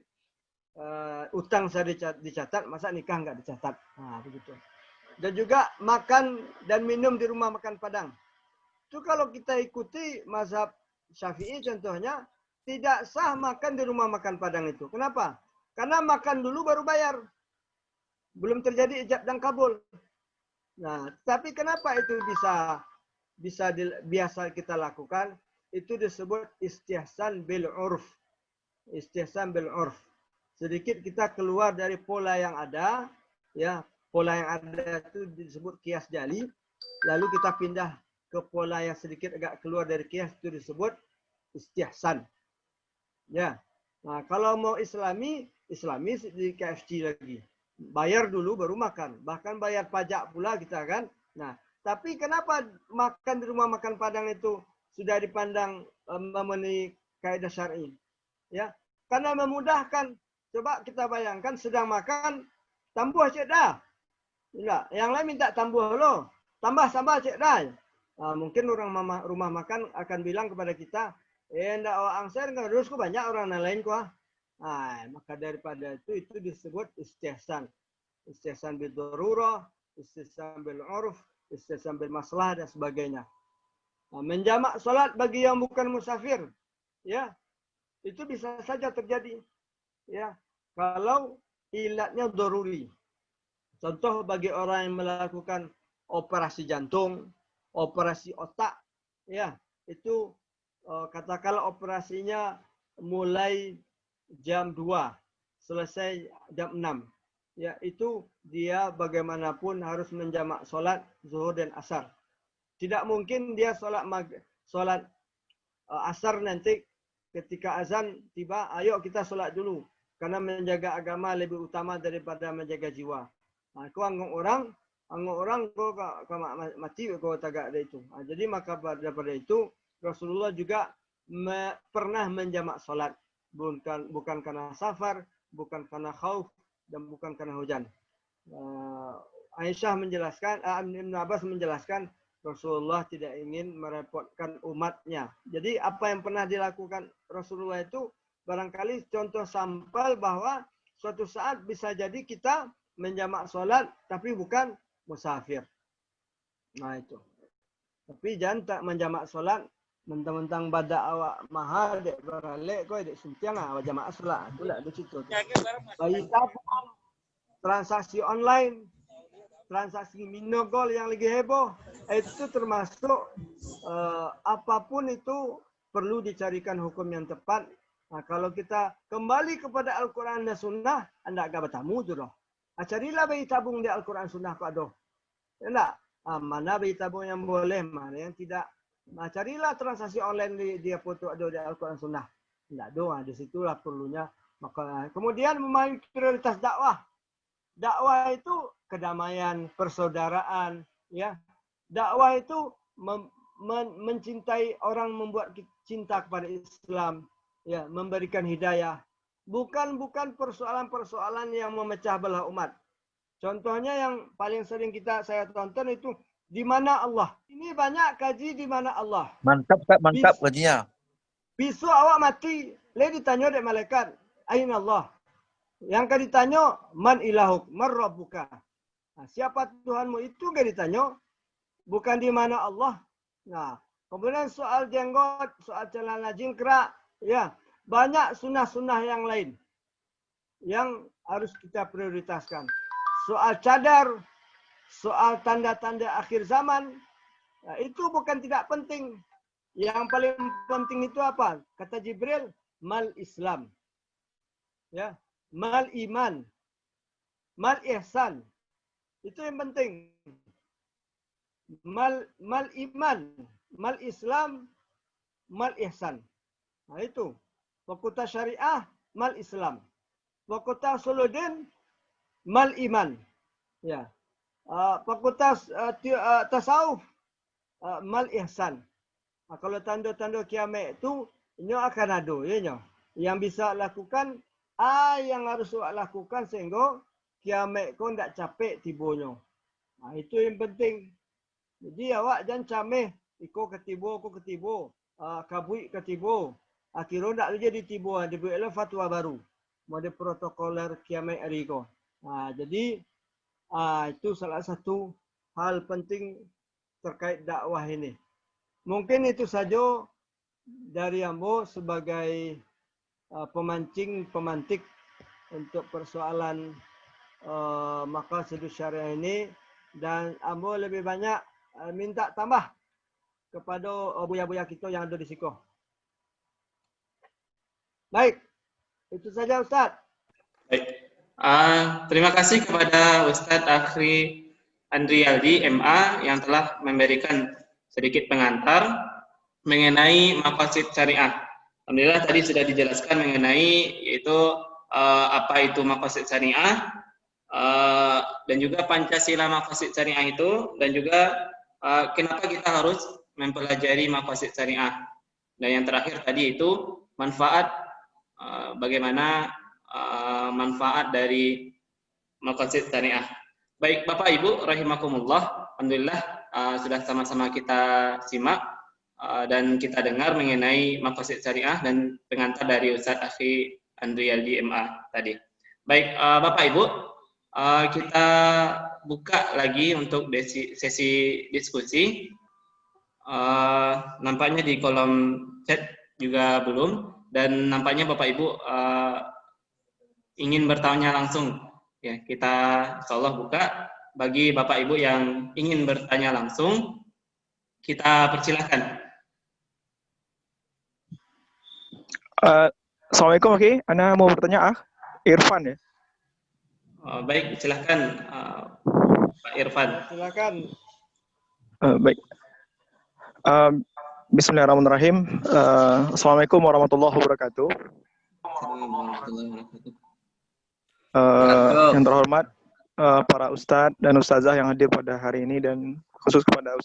utang saya dicatat, masa nikah nggak dicatat. Nah, begitu. Dan juga makan dan minum di rumah makan Padang. Itu kalau kita ikuti mazhab Syafi'i contohnya, tidak sah makan di rumah makan Padang itu. Kenapa? Karena makan dulu baru bayar. Belum terjadi ijab dan kabul. Nah, tapi kenapa itu biasa kita lakukan? Itu disebut istihsan bil urf. Istihsan bil urf. Sedikit kita keluar dari pola yang ada, ya, pola yang ada itu disebut kias jali, lalu kita pindah ke pola yang sedikit agak keluar dari kias, itu disebut istihsan. Ya. Nah, kalau mau islami di KFC lagi. Bayar dulu baru makan. Bahkan bayar pajak pula kita kan. Nah, tapi kenapa makan di rumah makan Padang itu sudah dipandang memenuhi kaidah syar'i? Ya, karena memudahkan. Coba kita bayangkan sedang makan, tambah cik dah. Enggak, yang lain minta tambah lo. Tambah cik dah. Nah, mungkin orang rumah makan akan bilang kepada kita, enggak angser enggak terus kok banyak orang lain kok. Nah, maka daripada itu disebut istihsan. Istihsan bil darurah, istihsan bil urf, istihsan bil masalah dan sebagainya. Nah, menjamak salat bagi yang bukan musafir, ya, itu bisa saja terjadi. Ya, kalau ilatnya daruri. Contoh bagi orang yang melakukan operasi jantung, operasi otak, ya, itu katakanlah operasinya mulai jam 2, selesai jam 6. Ya, itu dia bagaimanapun harus menjamak solat zuhur dan asar. Tidak mungkin dia sholat asar nanti ketika azan tiba, ayo kita sholat dulu. Karena menjaga agama lebih utama daripada menjaga jiwa. Nah, kau anggap orang kau mati kau tagak ada itu. Nah, jadi maka daripada itu Rasulullah juga pernah menjamak sholat. Bukan karena safar, bukan karena khauf, dan bukan karena hujan. Aisyah menjelaskan, Ibn Abbas menjelaskan, Rasulullah tidak ingin merepotkan umatnya. Jadi apa yang pernah dilakukan Rasulullah itu barangkali contoh sampel bahwa suatu saat bisa jadi kita menjamak sholat tapi bukan musafir. Nah itu. Tapi jangan tak menjamak sholat mentang-mentang badak awak mahal dek beralek kau dek suntiang awak jamak sholat. Itulah di situ. Bayi tabung, transaksi online, transaksi minogol yang lagi heboh, itu termasuk apapun itu perlu dicarikan hukum yang tepat. Nah, kalau kita kembali kepada Al-Quran dan Sunnah, anda agak bertamu tu doh. Carilah bayi tabung di Al-Quran Sunnah kau aduh. Ya, mana bayi tabung yang boleh, mana yang tidak. Nah, carilah transaksi online dia foto ada di Al-Quran Sunnah. Tidak doa, di situlah perlunya. Maka kemudian memahami prioritas dakwah. Dakwah itu kedamaian, persaudaraan, ya. Dakwah itu mencintai orang, membuat cinta kepada Islam, ya, memberikan hidayah. Bukan persoalan-persoalan yang memecah belah umat. Contohnya yang paling sering saya tonton itu di mana Allah. Ini banyak kaji di mana Allah. Mantap, Kak, mantap kajinya. Besok awak mati, ditanya oleh malaikat, aina Allah. Yang kan ditanya, man ilahuk, man rabbuka. Nah, siapa Tuhanmu itu kan ditanya, bukan di mana Allah. Nah, kemudian soal jenggot, soal celana jingkrak, ya, banyak sunnah-sunnah yang lain yang harus kita prioritaskan. Soal cadar, soal tanda-tanda akhir zaman, nah, itu bukan tidak penting. Yang paling penting itu apa? Kata Jibril, mal Islam. Ya, mal iman, mal ihsan. Itu yang penting. Mal iman, mal Islam, mal ihsan. Nah itu. Fakultas syariah, mal Islam. Fakultas Suluddin, mal iman. Ya. Fakultas tasawuf, mal ihsan. Nah, kalau tanda-tanda kiamat itu, ini akan ada. Ya, yang bisa lakukan, yang harus awak lakukan sehingga kiamat kau tidak capek tibonya. Nah, itu yang penting. Jadi awak jangan cameh, iko ketibo, kabui ketibo. Akhirnya tidak jadi tibo, dibuatlah fatwa baru. Mode protokoler kiamat hari ko. Nah, jadi itu salah satu hal penting terkait dakwah ini. Mungkin itu saja dari Ambo sebagai pemantik untuk persoalan maqasid syariah ini, dan Ambo lebih banyak minta tambah kepada buya-buya kita yang ada di siko. Baik, itu saja Ustaz. Baik, terima kasih kepada Ustadz Akhri Andrialdi MA yang telah memberikan sedikit pengantar mengenai maqasid syariah. Alhamdulillah tadi sudah dijelaskan mengenai yaitu apa itu maqasid syariah, dan juga Pancasila maqasid syariah itu, dan juga kenapa kita harus mempelajari maqasid syariah. Dan yang terakhir tadi itu manfaat, bagaimana manfaat dari maqasid syariah. Baik Bapak Ibu rahimakumullah, alhamdulillah sudah sama-sama kita simak dan kita dengar mengenai maqasid syariah dan pengantar dari Ustadz Akhri Andrialdi MA tadi. Baik Bapak Ibu, kita buka lagi untuk sesi diskusi. Nampaknya di kolom chat juga belum, dan nampaknya Bapak Ibu ingin bertanya langsung. Ya, kita insyaallah buka bagi Bapak Ibu yang ingin bertanya langsung, kita persilahkan. Assalamualaikum, Oke. Ana mau bertanya, Irfan ya. Baik, silahkan Pak Irfan. Silakan. Baik. Bismillahirrahmanirrahim. Assalamualaikum warahmatullahi wabarakatuh. Yang terhormat para ustadz dan ustazah yang hadir pada hari ini, dan khusus kepada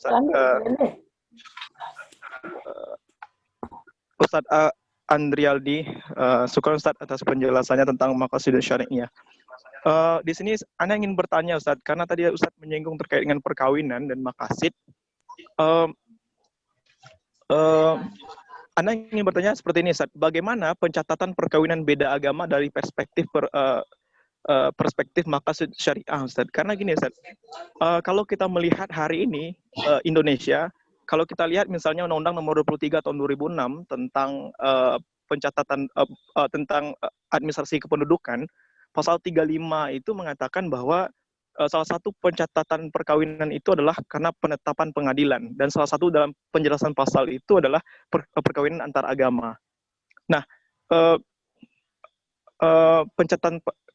Ustadz Andrialdi, syukur Ustadz atas penjelasannya tentang maqasid syari'iyah. Di sini Ana ingin bertanya Ustadz, karena tadi Ustadz menyinggung terkait dengan perkawinan dan maqasid. Ana ingin bertanya seperti ini Ustadz, bagaimana pencatatan perkawinan beda agama dari perspektif perspektif maqasid syariah Ustadz? Karena gini Ustadz, kalau kita melihat hari ini Indonesia, kalau kita lihat misalnya Undang-Undang Nomor 23 Tahun 2006 tentang pencatatan tentang administrasi kependudukan, pasal 35 itu mengatakan bahwa salah satu pencatatan perkawinan itu adalah karena penetapan pengadilan, dan salah satu dalam penjelasan pasal itu adalah perkawinan antar agama. Nah,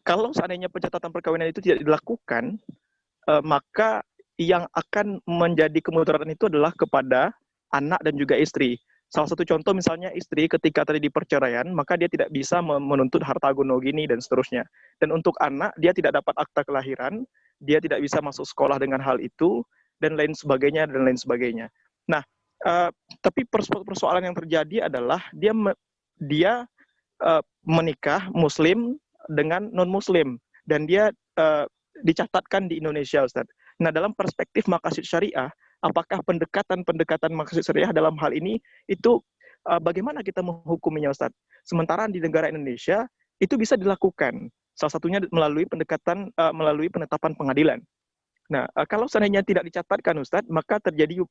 kalau seandainya pencatatan perkawinan itu tidak dilakukan, maka yang akan menjadi kemudaratan itu adalah kepada anak dan juga istri. Salah satu contoh misalnya istri ketika terjadi perceraian, maka dia tidak bisa menuntut harta gonogini dan seterusnya. Dan untuk anak, dia tidak dapat akta kelahiran, dia tidak bisa masuk sekolah dengan hal itu, dan lain sebagainya, dan lain sebagainya. Nah, tapi persoalan yang terjadi adalah dia menikah Muslim dengan non-Muslim, dan dia dicatatkan di Indonesia, Ustadz. Nah, dalam perspektif maqasid syariah, apakah pendekatan maqasid syariah dalam hal ini itu bagaimana kita menghukuminya, Ustadz? Sementara di negara Indonesia itu bisa dilakukan. Salah satunya melalui melalui penetapan pengadilan. Nah, kalau seandainya tidak dicatatkan, Ustadz, maka terjadi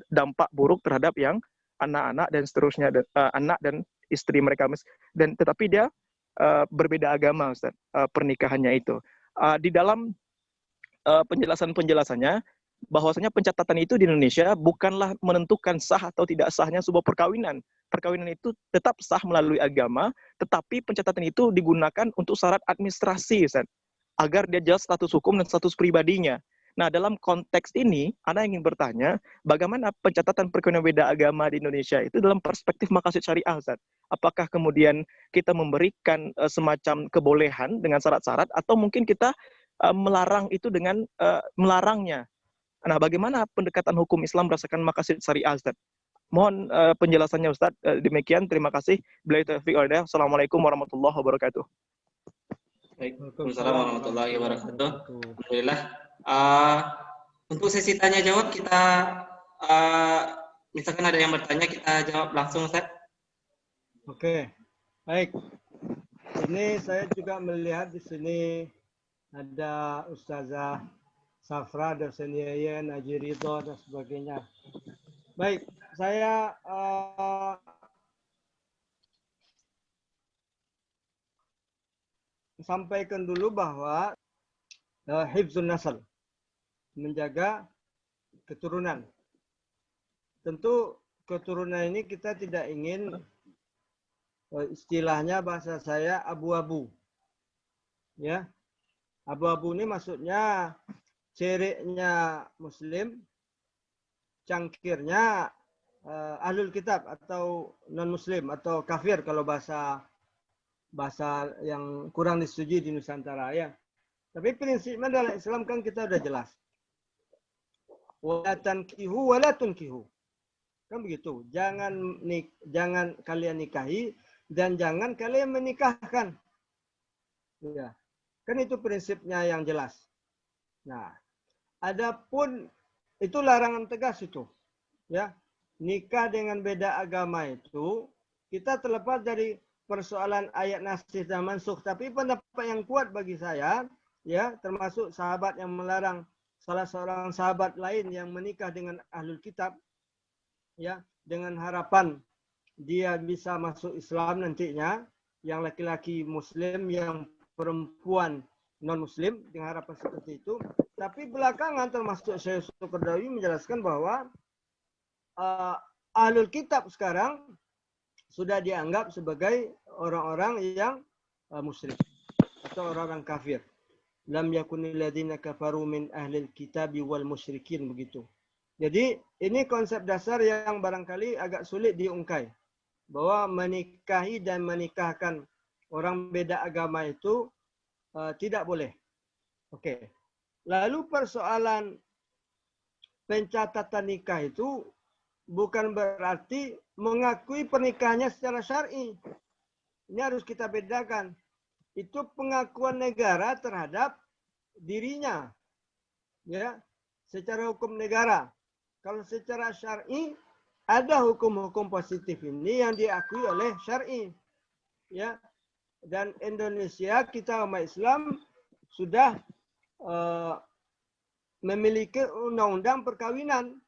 dampak buruk terhadap yang anak-anak dan seterusnya, anak dan istri mereka. Dan tetapi dia berbeda agama, Ustadz, pernikahannya itu. Di dalam penjelasannya, bahwasanya pencatatan itu di Indonesia bukanlah menentukan sah atau tidak sahnya sebuah perkawinan. Perkawinan itu tetap sah melalui agama, tetapi pencatatan itu digunakan untuk syarat administrasi, Ustaz, agar dia jelas status hukum dan status pribadinya. Nah, dalam konteks ini, Anda ingin bertanya, bagaimana pencatatan perkawinan beda agama di Indonesia itu dalam perspektif maqasid syariah, Ustaz? Apakah kemudian kita memberikan semacam kebolehan dengan syarat-syarat, atau mungkin kita melarang itu dengan melarangnya? Nah, bagaimana pendekatan hukum Islam berdasarkan maqasid syariah, Ustaz? Mohon penjelasannya, Ustaz. Demikian, terima kasih. Billahi taufiq wal hidayah. Assalamualaikum warahmatullahi wabarakatuh. Baik, Waalaikumsalam warahmatullahi wabarakatuh. Alhamdulillah. Untuk sesi tanya jawab kita misalkan ada yang bertanya, kita jawab langsung, Ustaz. Oke, baik. Ini saya juga melihat di sini ada Ustazah Safra, dosen Yayan, Haji Ridho, dan sebagainya. Baik, saya sampaikan dulu bahwa hifzun nasl, menjaga keturunan. Tentu keturunan ini kita tidak ingin istilahnya bahasa saya abu-abu. Ya. Abu-abu ini maksudnya ceriknya Muslim, cangkirnya ahlul kitab atau non-Muslim atau kafir kalau bahasa yang kurang disetujui di Nusantara, ya. Tapi prinsipnya dalam Islam kan kita udah jelas. Wala tankihu wala tunkihu. Kan begitu. Jangan kalian nikahi dan jangan kalian menikahkan. Ya. Kan itu prinsipnya yang jelas. Nah, adapun itu larangan tegas itu. Ya. Nikah dengan beda agama itu kita terlepas dari persoalan ayat nasikh dan mansukh, tapi pendapat yang kuat bagi saya, ya, termasuk sahabat yang melarang salah seorang sahabat lain yang menikah dengan ahlul kitab, ya, dengan harapan dia bisa masuk Islam nantinya, yang laki-laki Muslim, yang perempuan non-Muslim, dengan harapan seperti itu. Tapi belakangan termasuk Syekh Sukardawi menjelaskan bahwa ahlul kitab sekarang sudah dianggap sebagai orang-orang yang musyrik atau orang-orang kafir. Lam yakunil ladzina kafaru min ahlil kitabi wal musyrikin, begitu. Jadi ini konsep dasar yang barangkali agak sulit diungkai. Bahwa menikahi dan menikahkan orang beda agama itu tidak boleh. Oke. Lalu persoalan pencatatan nikah itu bukan berarti mengakui pernikahannya secara syar'i. Ini harus kita bedakan. Itu pengakuan negara terhadap dirinya. Ya, secara hukum negara. Kalau secara syar'i ada hukum-hukum positif ini yang diakui oleh syar'i. Ya. Dan Indonesia, kita umat Islam sudah memiliki undang-undang perkawinan.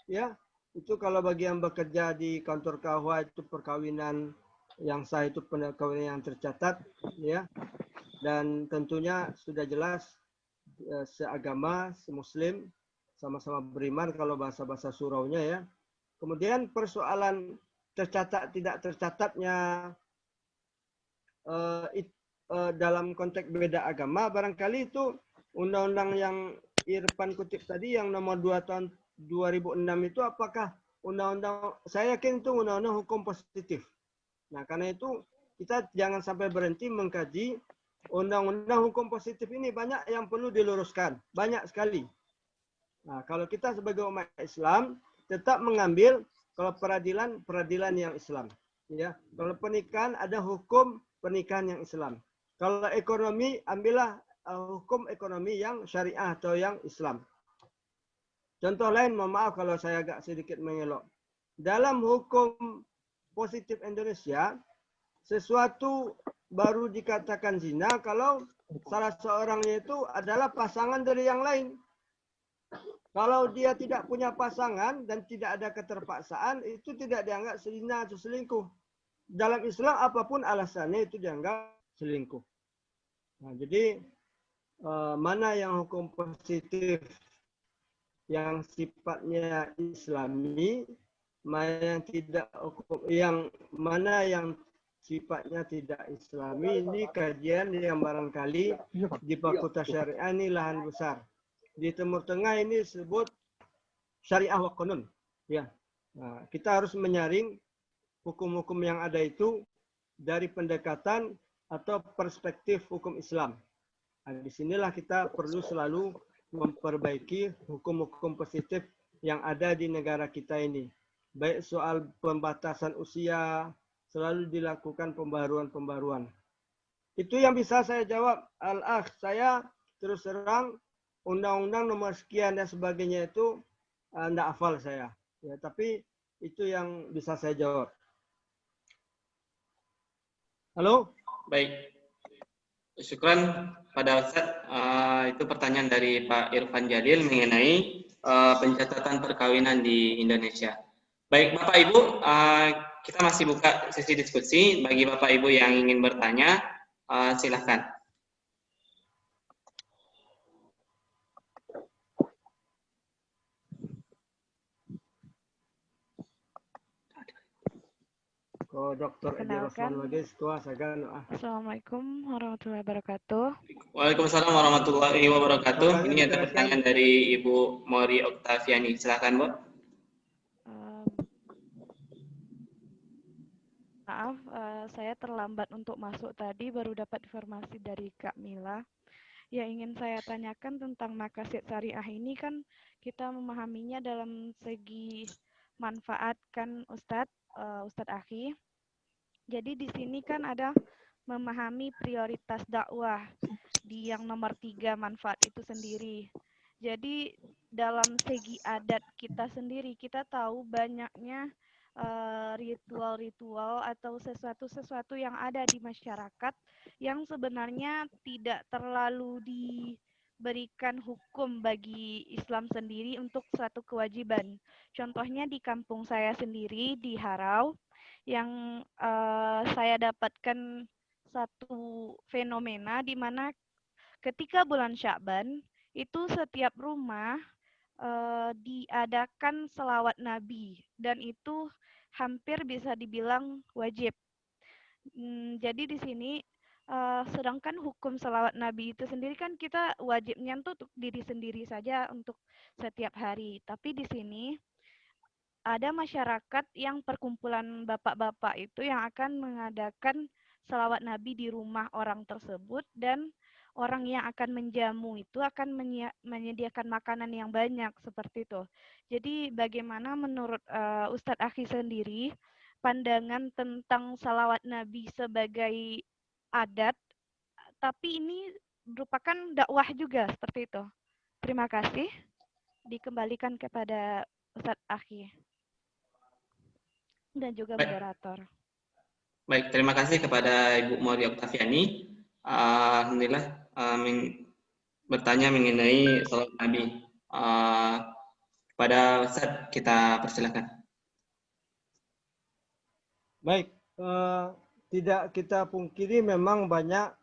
Ya, itu kalau bagi yang bekerja di kantor KUHA itu perkawinan yang sah itu perkawinan yang tercatat, ya. Dan tentunya sudah jelas seagama, semuslim, sama-sama beriman kalau bahasa-bahasa suraunya, ya. Kemudian persoalan tercatat tidak tercatatnya dalam konteks beda agama, barangkali itu undang-undang yang Irfan kutip tadi yang nomor 2 tahun 2006 itu apakah undang-undang, saya yakin itu undang-undang hukum positif. Nah, karena itu kita jangan sampai berhenti mengkaji undang-undang hukum positif ini, banyak yang perlu diluruskan, banyak sekali. Nah, kalau kita sebagai umat Islam tetap mengambil kalau peradilan yang Islam, ya. Kalau pernikahan ada hukum pernikahan yang Islam. Kalau ekonomi ambillah hukum ekonomi yang syariah atau yang Islam. Contoh lain, mohon maaf kalau saya agak sedikit mengelok. Dalam hukum positif Indonesia, sesuatu baru dikatakan zina kalau salah seorangnya itu adalah pasangan dari yang lain. Kalau dia tidak punya pasangan dan tidak ada keterpaksaan, itu tidak dianggap zina atau selingkuh. Dalam Islam apapun alasannya itu dianggap selingkuh. Nah, jadi mana yang hukum positif yang sifatnya Islami, mana yang tidak hukum, yang mana yang sifatnya tidak Islami, ini kajian yang barangkali di Fakultas Syariah ini lahan besar. Di Timur Tengah ini disebut syariah wa qanun. Ya. Nah, kita harus menyaring hukum-hukum yang ada itu dari pendekatan atau perspektif hukum Islam. Nah, disinilah kita perlu selalu memperbaiki hukum-hukum positif yang ada di negara kita ini. Baik soal pembatasan usia, selalu dilakukan pembaruan-pembaruan. Itu yang bisa saya jawab, Al-Akh. Saya terus terang undang-undang nomor sekian dan sebagainya itu tidak hafal saya. Ya, tapi itu yang bisa saya jawab. Halo? Baik. Syukran pada Ustaz. Itu pertanyaan dari Pak Irfan Jalil mengenai pencatatan perkawinan di Indonesia. Baik, Bapak Ibu, kita masih buka sesi diskusi. Bagi Bapak Ibu yang ingin bertanya, silahkan. Ko Dr. Edi Rosman Magis, Tua Sagan. Assalamualaikum warahmatullahi wabarakatuh. Waalaikumsalam warahmatullahi wabarakatuh. Ini ada pertanyaan dari Ibu Mori Oktaviani. Silakan, Bu. Maaf, saya terlambat untuk masuk tadi, baru dapat informasi dari Kak Mila. Yang ingin saya tanyakan tentang maqasid syariah ini kan kita memahaminya dalam segi manfaat kan Ustadz Akhi. Jadi di sini kan ada memahami prioritas dakwah di yang nomor 3 manfaat itu sendiri. Jadi dalam segi adat kita sendiri, kita tahu banyaknya ritual-ritual atau sesuatu-sesuatu yang ada di masyarakat yang sebenarnya tidak terlalu diberikan hukum bagi Islam sendiri untuk suatu kewajiban. Contohnya di kampung saya sendiri di Harau, yang saya dapatkan satu fenomena di mana ketika bulan Sya'ban itu setiap rumah diadakan selawat Nabi dan itu hampir bisa dibilang wajib. Jadi di sini Sedangkan hukum salawat Nabi itu sendiri kan kita wajibnya tuh untuk diri sendiri saja untuk setiap hari. Tapi di sini ada masyarakat yang perkumpulan bapak-bapak itu yang akan mengadakan salawat Nabi di rumah orang tersebut, dan orang yang akan menjamu itu akan menyediakan makanan yang banyak seperti itu. Jadi bagaimana menurut Ustadz Akhi sendiri pandangan tentang salawat Nabi sebagai adat, tapi ini merupakan dakwah juga seperti itu. Terima kasih. Dikembalikan kepada Ustadz Akhi dan juga moderator. Baik, terima kasih kepada Ibu Mori Oktaviani. Alhamdulillah bertanya mengenai salawat Nabi. Pada Ustadz kita persilakan. Baik, tidak kita pungkiri memang banyak.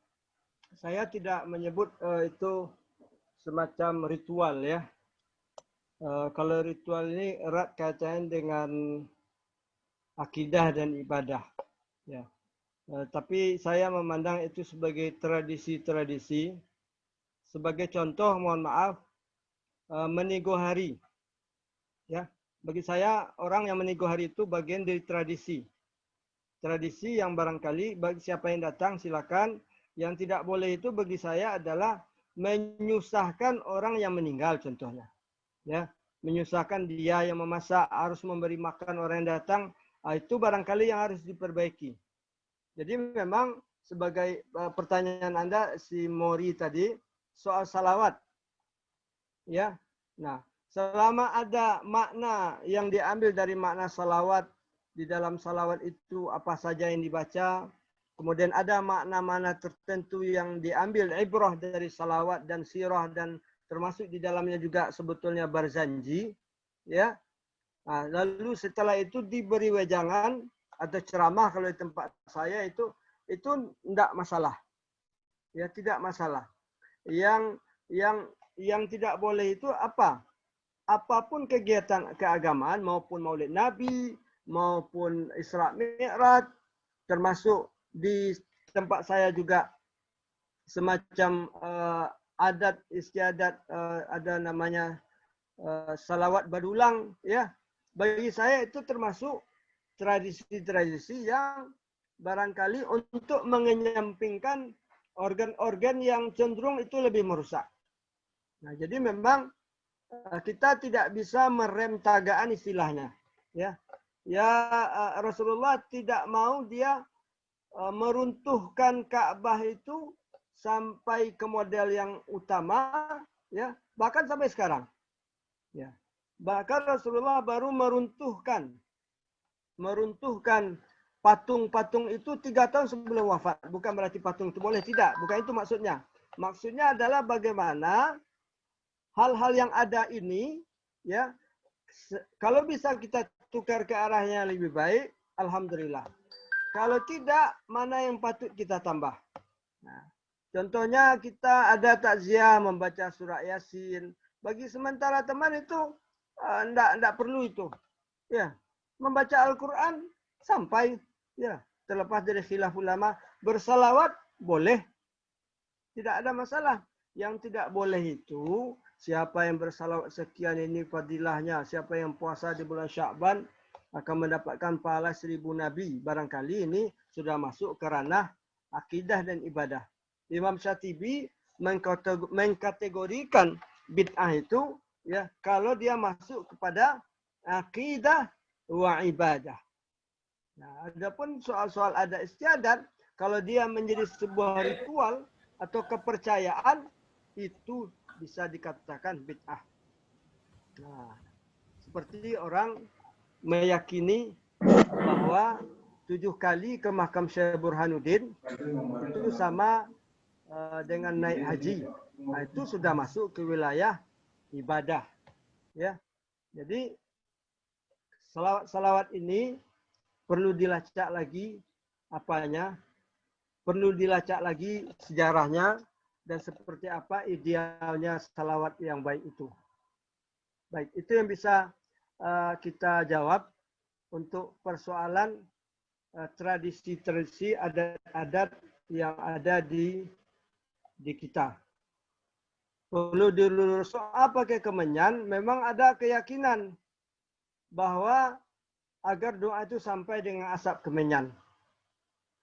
Saya tidak menyebut itu semacam ritual ya. Kalau ritual ini erat kaitannya dengan akidah dan ibadah. Ya. Tapi saya memandang itu sebagai tradisi-tradisi. Sebagai contoh, mohon maaf, menego hari. Ya, bagi saya orang yang menego hari itu bagian dari tradisi. Tradisi yang barangkali bagi siapa yang datang silakan. Yang tidak boleh itu bagi saya adalah menyusahkan orang yang meninggal contohnya. Ya, menyusahkan dia yang memasak, harus memberi makan orang yang datang. Itu barangkali yang harus diperbaiki. Jadi memang sebagai pertanyaan Anda si Mori tadi soal salawat. Ya. Nah, selama ada makna yang diambil dari makna salawat, di dalam salawat itu apa saja yang dibaca, kemudian ada makna-makna tertentu yang diambil ibrah dari salawat dan sirah, dan termasuk di dalamnya juga sebetulnya barzanji, ya. Nah, lalu setelah itu diberi wejangan atau ceramah kalau di tempat saya itu tidak masalah. Ya, tidak masalah. Yang tidak boleh itu apa? Apapun kegiatan keagamaan maupun Maulid Nabi maupun Isra Mi'raj, termasuk di tempat saya juga semacam adat istiadat, ada namanya salawat badulang, ya. Bagi saya itu termasuk tradisi-tradisi yang barangkali untuk mengenyampingkan organ-organ yang cenderung itu lebih merusak. Nah, jadi memang kita tidak bisa merem tagaan istilahnya, ya. Rasulullah tidak mau dia meruntuhkan Ka'bah itu sampai ke model yang utama, ya, bahkan sampai sekarang. Ya. Bahkan Rasulullah baru meruntuhkan patung-patung itu 3 tahun sebelum wafat. Bukan berarti patung itu boleh, tidak. Bukan itu maksudnya. Maksudnya adalah bagaimana hal-hal yang ada ini, ya, kalau bisa kita tukar ke arahnya lebih baik, alhamdulillah. Kalau tidak, mana yang patut kita tambah? Nah, contohnya kita ada takziah membaca surah Yasin. Bagi sementara teman itu enggak perlu itu. Ya, membaca Al-Qur'an sampai, ya, terlepas dari khilaf ulama, bersalawat boleh. Tidak ada masalah. Yang tidak boleh itu siapa yang bersalawat sekian ini fadilahnya, siapa yang puasa di bulan Sya'ban akan mendapatkan pahala 1000 nabi. Barangkali ini sudah masuk ke ranah akidah dan ibadah. Imam Syatibi mengkategorikan bid'ah itu, ya, kalau dia masuk kepada akidah wa ibadah. Nah, adapun soal-soal ada istiadat, kalau dia menjadi sebuah ritual atau kepercayaan, itu bisa dikatakan bid'ah. Nah, seperti orang meyakini bahwa 7 kali ke makam Syekh Burhanuddin itu sama dengan naik haji. Nah, itu sudah masuk ke wilayah ibadah, ya. Jadi salawat ini perlu dilacak lagi apanya, perlu dilacak lagi sejarahnya, dan seperti apa idealnya salawat yang baik itu. Baik, itu yang bisa kita jawab untuk persoalan tradisi-tradisi, adat-adat yang ada di kita. Perlu dilurus apa ke kemenyan, memang ada keyakinan bahwa agar doa itu sampai dengan asap kemenyan.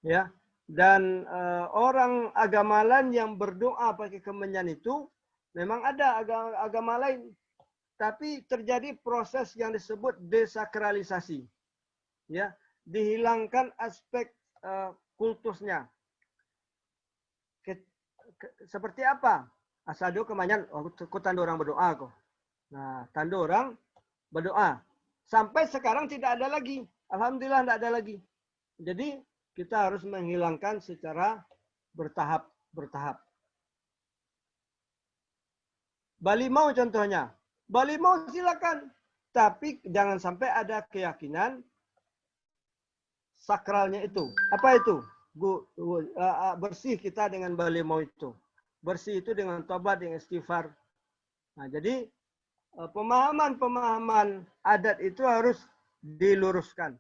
Ya. Dan orang agama lain yang berdoa pakai kemenyan itu memang ada agama lain. Tapi terjadi proses yang disebut desakralisasi. Ya, dihilangkan aspek kultusnya. Seperti apa? Asal dia kemanyan, aku tanda orang berdoa kok. Nah, tanda orang berdoa. Sampai sekarang tidak ada lagi. Alhamdulillah tidak ada lagi. Jadi kita harus menghilangkan secara bertahap. Balimau contohnya. Balimau silakan. Tapi jangan sampai ada keyakinan sakralnya itu. Apa itu? Bersih kita dengan balimau itu. Bersih itu dengan tobat, dengan istighfar. Nah, jadi pemahaman adat itu harus diluruskan.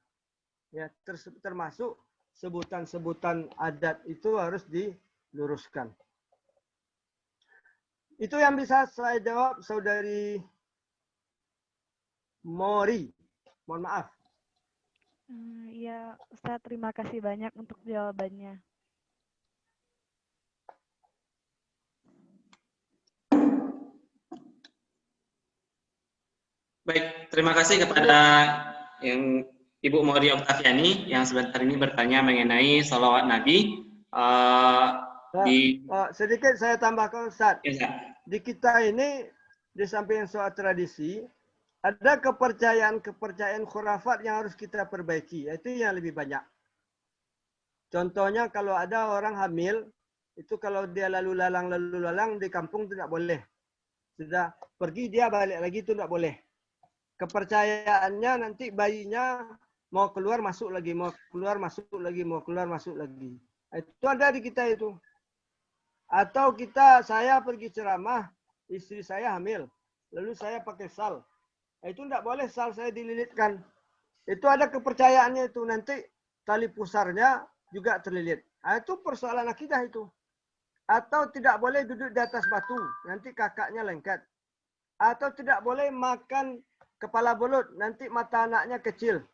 Ya, termasuk sebutan-sebutan adat itu harus diluruskan. Itu yang bisa saya jawab, Saudari Mori. Mohon maaf. Ya, Ustaz, terima kasih banyak untuk jawabannya. Baik, terima kasih kepada yang Ibu Mori Oktaviani yang sebentar ini bertanya mengenai salawat Nabi. Sedikit saya tambahkan, Ustaz. Ya, di kita ini, di samping soal tradisi, ada kepercayaan khurafat yang harus kita perbaiki. Itu yang lebih banyak. Contohnya kalau ada orang hamil, itu kalau dia lalu lalang di kampung itu tidak boleh. Sudah pergi dia balik lagi itu tidak boleh. Kepercayaannya nanti bayinya mau keluar masuk lagi, mau keluar masuk lagi, mau keluar masuk lagi. Itu ada di kita itu. Atau saya pergi ceramah, istri saya hamil, lalu saya pakai sal. Itu tidak boleh sal saya dililitkan. Itu ada kepercayaannya itu. Nanti tali pusarnya juga terlilit. Itu persoalan akidah itu. Atau tidak boleh duduk di atas batu. Nanti kakaknya lengket. Atau tidak boleh makan kepala belut. Nanti mata anaknya kecil.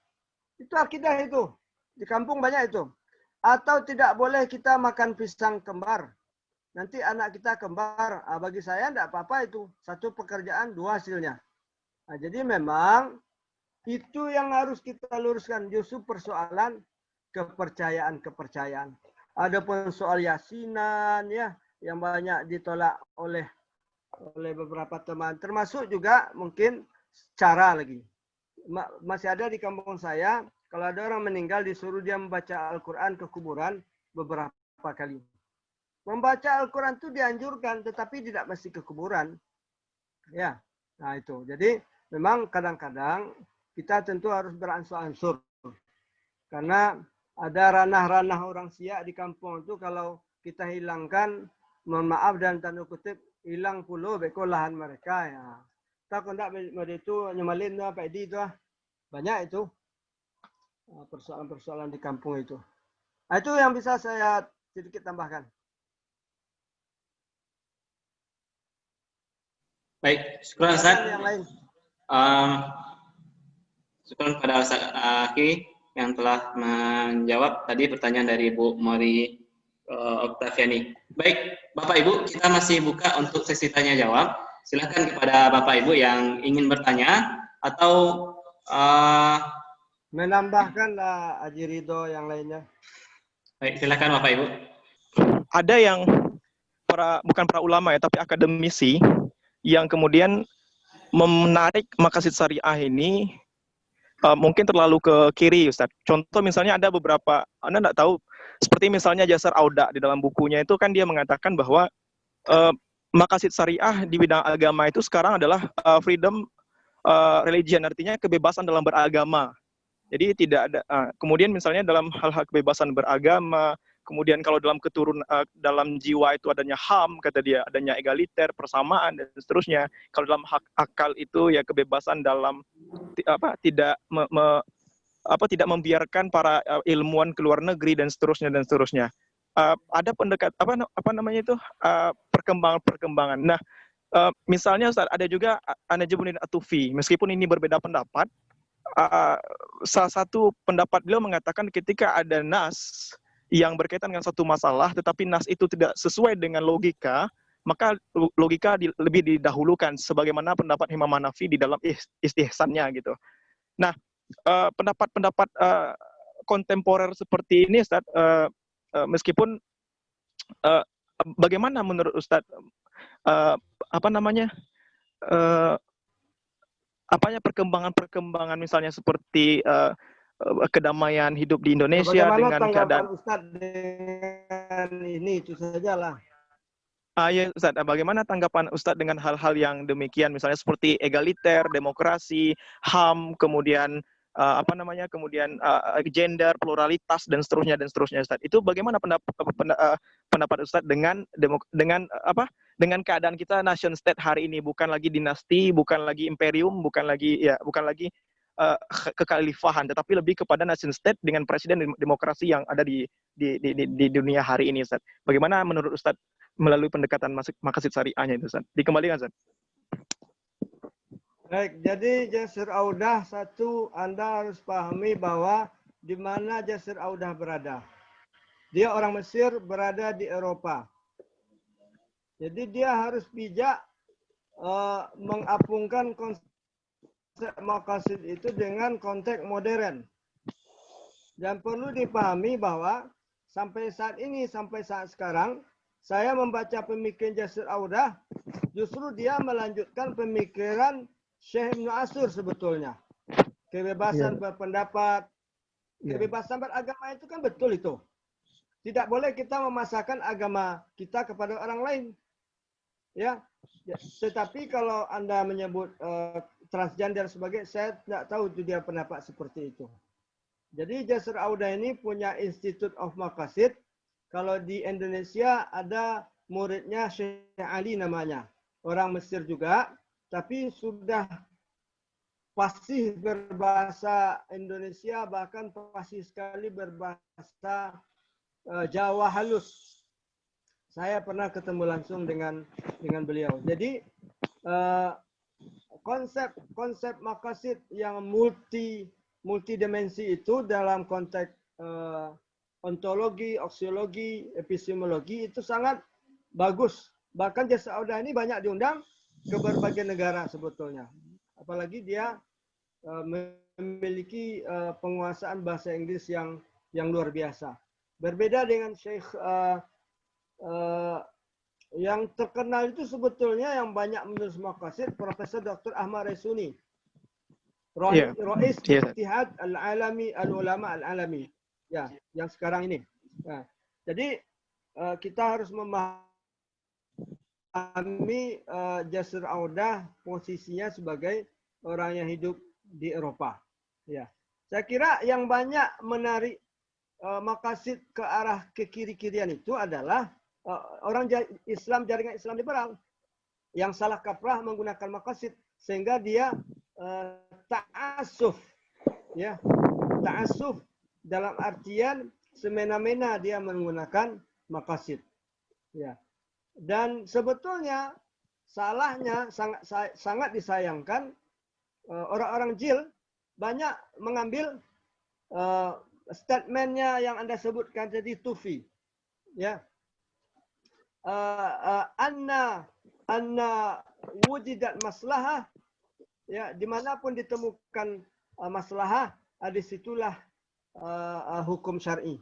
Itu akidah itu. Di kampung banyak itu. Atau tidak boleh kita makan pisang kembar. Nanti anak kita kembar. Bagi saya tidak apa-apa itu. Satu pekerjaan, dua hasilnya. Nah, jadi memang itu yang harus kita luruskan. Justru persoalan kepercayaan. Adapun soal yasinan ya yang banyak ditolak oleh beberapa teman. Termasuk juga mungkin cara lagi. Masih ada di kampung saya, kalau ada orang meninggal disuruh dia membaca Al-Quran ke kuburan beberapa kali. Membaca Al-Quran itu dianjurkan, tetapi tidak mesti ke kuburan. Ya, nah itu. Jadi memang kadang-kadang kita tentu harus beransur-ansur. Karena ada ranah-ranah orang Siak di kampung itu kalau kita hilangkan, mohon maaf dan tanda kutip, hilang puluh beko lahan mereka ya. Tak kondak itu nyemalin apa itu banyak itu persoalan-persoalan di kampung itu. Nah, itu yang bisa saya sedikit tambahkan. baik, syukur Ustaz. Yang lain. Syukur pada Ustaz Aki yang telah menjawab tadi pertanyaan dari Ibu Mori Oktaviani. Baik, Bapak Ibu, kita masih buka untuk sesi tanya jawab. Silakan kepada Bapak Ibu yang ingin bertanya atau menambahkanlah Haji Ridho yang lainnya. Baik, silakan Bapak Ibu. Ada yang bukan para ulama ya, tapi akademisi yang kemudian menarik maqasid syariah ini mungkin terlalu ke kiri, Ustaz. Contoh misalnya ada beberapa, Anda tidak tahu, seperti misalnya Jasar Auda di dalam bukunya itu kan dia mengatakan bahwa maqasid syariah di bidang agama itu sekarang adalah freedom religion, artinya kebebasan dalam beragama. Jadi tidak ada, kemudian misalnya dalam hal-hal kebebasan beragama, kemudian kalau dalam dalam jiwa itu adanya HAM, kata dia, adanya egaliter, persamaan, dan seterusnya. Kalau dalam hak akal itu ya kebebasan dalam tidak membiarkan para ilmuwan ke luar negeri dan seterusnya dan seterusnya. ada apa namanya itu perkembangan-perkembangan. Nah, misalnya Ustaz, ada juga An-Najmuddin At-Tufi, meskipun ini berbeda pendapat, salah satu pendapat beliau mengatakan ketika ada nas yang berkaitan dengan satu masalah, tetapi nas itu tidak sesuai dengan logika, maka logika lebih didahulukan, sebagaimana pendapat Imam Hanafi di dalam istihsannya gitu. Nah, pendapat-pendapat kontemporer seperti ini, Ustaz, meskipun bagaimana menurut Ustaz, apa namanya, perkembangan misalnya seperti kedamaian hidup di Indonesia Bagaimana dengan tanggapan keadaan Ustadz dengan ini? Itu sajalah. ya Ustaz, bagaimana tanggapan Ustadz dengan hal-hal yang demikian, misalnya seperti egaliter, demokrasi, HAM, kemudian kemudian gender, pluralitas dan seterusnya Ustadz. Itu bagaimana pendapat Ustadz dengan keadaan kita nation state hari ini, bukan lagi dinasti, bukan lagi imperium, bukan lagi kekhalifahan, tetapi lebih kepada nation state dengan presiden demokrasi yang ada di dunia hari ini, Ustadz. Bagaimana menurut Ustadz melalui pendekatan maqasid syariahnya itu, Ustaz? Dikembalikan, Ustaz. Baik, jadi Jasir Audah, satu, Anda harus pahami bahwa di mana Jasir Audah berada. Dia orang Mesir, berada di Eropa. Jadi dia harus bijak mengapungkan konsep maqasid itu dengan konteks modern. Dan perlu dipahami bahwa sampai saat ini, sampai saat sekarang, saya membaca pemikiran Jasir Audah, justru dia melanjutkan pemikiran Syekh Ibn Ashur sebetulnya. Kebebasan berpendapat, kebebasan beragama itu kan betul itu. Tidak boleh kita memasakkan agama kita kepada orang lain. Ya, tetapi kalau Anda menyebut transgender sebagai, saya tidak tahu itu dia pendapat seperti itu. Jadi Jasir Audah ini punya Institute of Maqasid. Kalau di Indonesia ada muridnya Syekh Ali namanya. Orang Mesir juga, tapi sudah fasih berbahasa Indonesia, bahkan fasih sekali berbahasa Jawa halus. Saya pernah ketemu langsung dengan beliau. Jadi konsep maqasid yang multidimensi itu dalam konteks ontologi, aksiologi, epistemologi itu sangat bagus. Bahkan Jasir Audah ini banyak diundang ke berbagai negara sebetulnya. Apalagi dia memiliki penguasaan bahasa Inggris yang luar biasa. Berbeda dengan Syekh yang terkenal itu sebetulnya yang banyak menulis maqasid, Profesor Dr. Ahmad Resuni. Rais Ittihad Al-Alami Al-Ulama Al-Alami. Ya, yang sekarang ini. Nah, jadi kita harus memahami Jasir Audah posisinya sebagai orang yang hidup di Eropa. Ya, saya kira yang banyak menarik maqasid ke arah kekiri-kirian itu adalah orang Islam, jaringan Islam liberal yang salah kaprah menggunakan maqasid sehingga dia ta'assuf, ya, ta'assuf dalam artian semena-mena dia menggunakan maqasid. Ya. Dan sebetulnya salahnya sangat disayangkan orang-orang jil banyak mengambil statementnya yang Anda sebutkan tadi Tufi. Ya. Anna wujidat maslahah, ya, dimanapun ditemukan maslahah, disitulah hukum syar'i.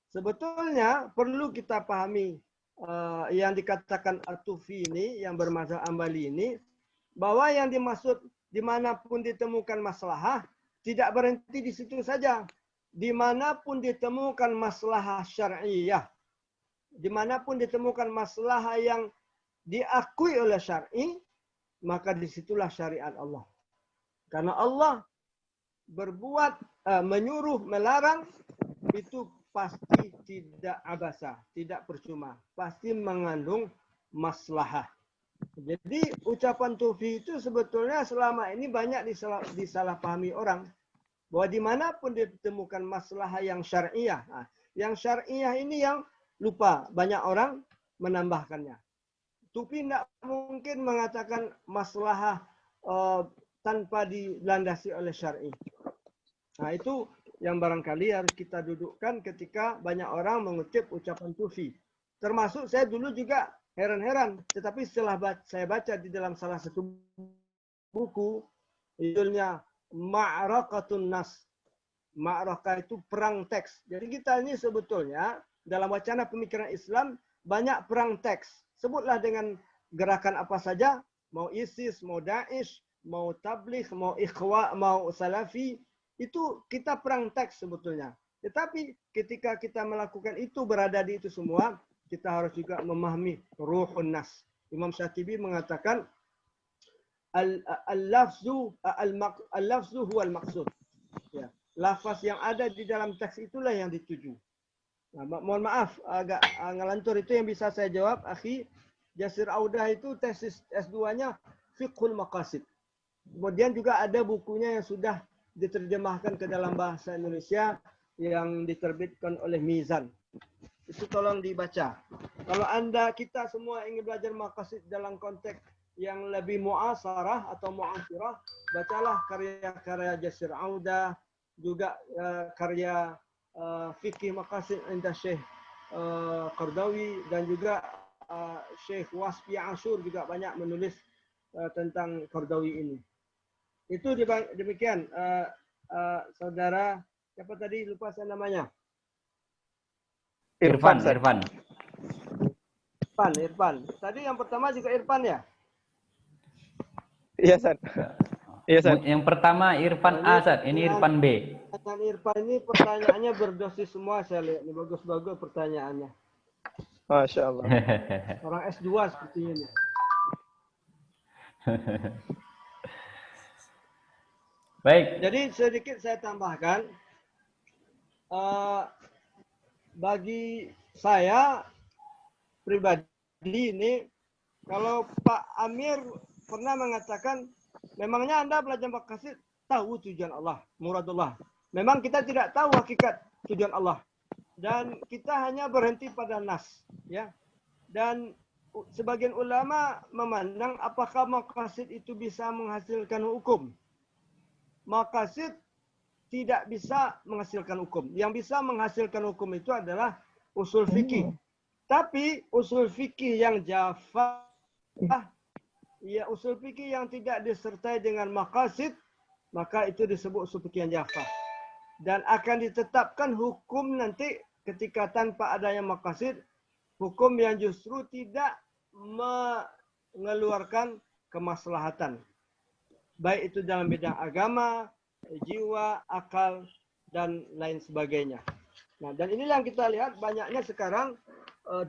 Sebetulnya perlu kita pahami yang dikatakan At-Tufi ini, yang bermazhab Ambali ini, bahwa yang dimaksud dimanapun ditemukan maslahah tidak berhenti di situ saja. Dimanapun ditemukan maslahah syar'iyah, dimanapun ditemukan maslahah yang diakui oleh syar'i, maka disitulah syariat Allah. Karena Allah berbuat, menyuruh, melarang, itu pasti tidak abasa, tidak percuma. Pasti mengandung maslahah. Jadi ucapan Tufi itu sebetulnya selama ini banyak disalahpahami orang. Bahwa dimanapun ditemukan maslahah yang syariah. Yang syariah ini yang lupa, banyak orang menambahkannya. Tupi tidak mungkin mengatakan maslahah tanpa dilandasi oleh syar'i. Nah, itu yang barangkali harus kita dudukkan ketika banyak orang mengutip ucapan Tufi. Termasuk saya dulu juga heran-heran, tetapi setelah saya baca di dalam salah satu buku, judulnya Ma'rakatun Nas. Ma'rakah itu perang teks. Jadi kita ini sebetulnya dalam wacana pemikiran Islam banyak perang teks. Sebutlah dengan gerakan apa saja, mau ISIS, mau Daesh, mau Tabligh, mau Ikhwa, mau Salafi, itu kita perang teks sebetulnya. Tetapi ketika kita melakukan itu, berada di itu semua, kita harus juga memahami ruhun nas. Imam Syatibi mengatakan al-lafzu huwa al-maqsud. Ya, lafaz yang ada di dalam teks itulah yang dituju. Nah, mohon maaf agak ngelantur, itu yang bisa saya jawab. Akhi Jasir Audah itu tesis S2-nya Fiqhul Maqasid. Kemudian juga ada bukunya yang sudah diterjemahkan ke dalam bahasa Indonesia yang diterbitkan oleh Mizan. Itu tolong dibaca. Kalau kita semua ingin belajar maqasid dalam konteks yang lebih mu'asarah atau mu'asirah, bacalah karya-karya Jasir Audah, juga karya fikih maqasid inda Syekh Qardawi, dan juga Syekh Wasfi Ashur juga banyak menulis tentang Qardawi ini. Itu demikian, saudara, siapa tadi, lupa saya namanya. Irfan. Tadi yang pertama juga Irfan ya? Iya, San. Iya, San. Yang pertama Irfan A, San. Ini Irfan B. Pertanyaan Irfan ini pertanyaannya berdosis semua, saya lihat. Ini bagus-bagus pertanyaannya. Masya Allah. Orang S2 seperti ini. Baik. Jadi sedikit saya tambahkan, bagi saya pribadi ini, kalau Pak Amir pernah mengatakan, memangnya Anda belajar maqasid tahu tujuan Allah, muradullah. Memang kita tidak tahu hakikat tujuan Allah, dan kita hanya berhenti pada nas, ya. Dan sebagian ulama memandang apakah maqasid itu bisa menghasilkan hukum. Maqasid tidak bisa menghasilkan hukum. Yang bisa menghasilkan hukum itu adalah usul fikih. Tapi usul fikih yang jaffa, ya usul fikih yang tidak disertai dengan maqasid, maka itu disebut usul fikih yang jaffa. Dan akan ditetapkan hukum nanti ketika tanpa adanya maqasid, hukum yang justru tidak mengeluarkan kemaslahatan. Baik itu dalam bidang agama, jiwa, akal, dan lain sebagainya. Nah, dan inilah yang kita lihat banyaknya sekarang,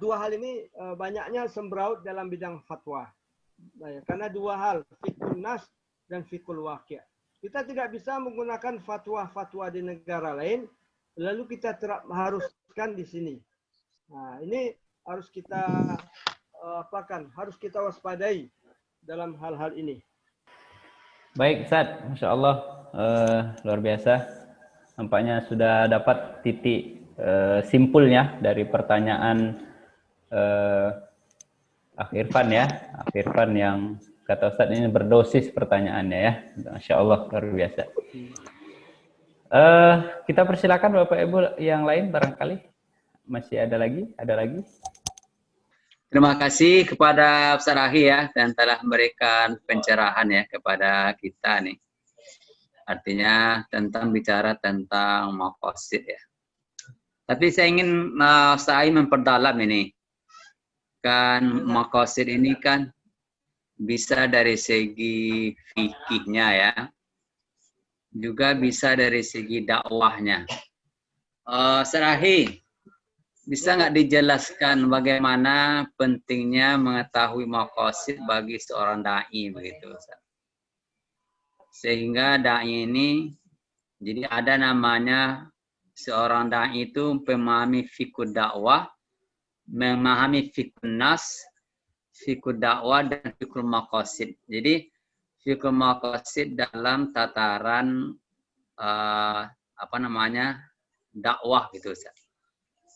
dua hal ini banyaknya sembraut dalam bidang fatwa. Nah, karena dua hal, fiqhun nas dan fiqhul waqi'. Kita tidak bisa menggunakan fatwa-fatwa di negara lain, lalu kita haruskan di sini. Nah, ini harus kita harus kita waspadai dalam hal-hal ini. Baik, Ustaz. Masya Allah, luar biasa. Nampaknya sudah dapat titik simpulnya dari pertanyaan Akh Irfan ya. Akh Irfan yang kata Ustaz ini berdosis pertanyaannya ya. Masya Allah, luar biasa. Kita persilakan Bapak Ibu yang lain barangkali. Masih ada lagi? Ada lagi? Terima kasih kepada Ustaz Ahi ya, dan telah memberikan pencerahan ya kepada kita nih. Artinya bicara tentang maqasid ya. Tapi saya ingin Ustaz Ahi memperdalam ini. Kan maqasid ini kan bisa dari segi fikihnya ya. Juga bisa dari segi dakwahnya. Ustaz Ahi, bisa nggak dijelaskan bagaimana pentingnya mengetahui maqasid bagi seorang da'i begitu, Ustaz? Sehingga da'i ini, jadi ada namanya seorang da'i itu memahami fikih dakwah, memahami fikih nas, fikih dakwah dan fikih maqasid. Jadi fikih maqasid dalam tataran dakwah gitu, Ustaz.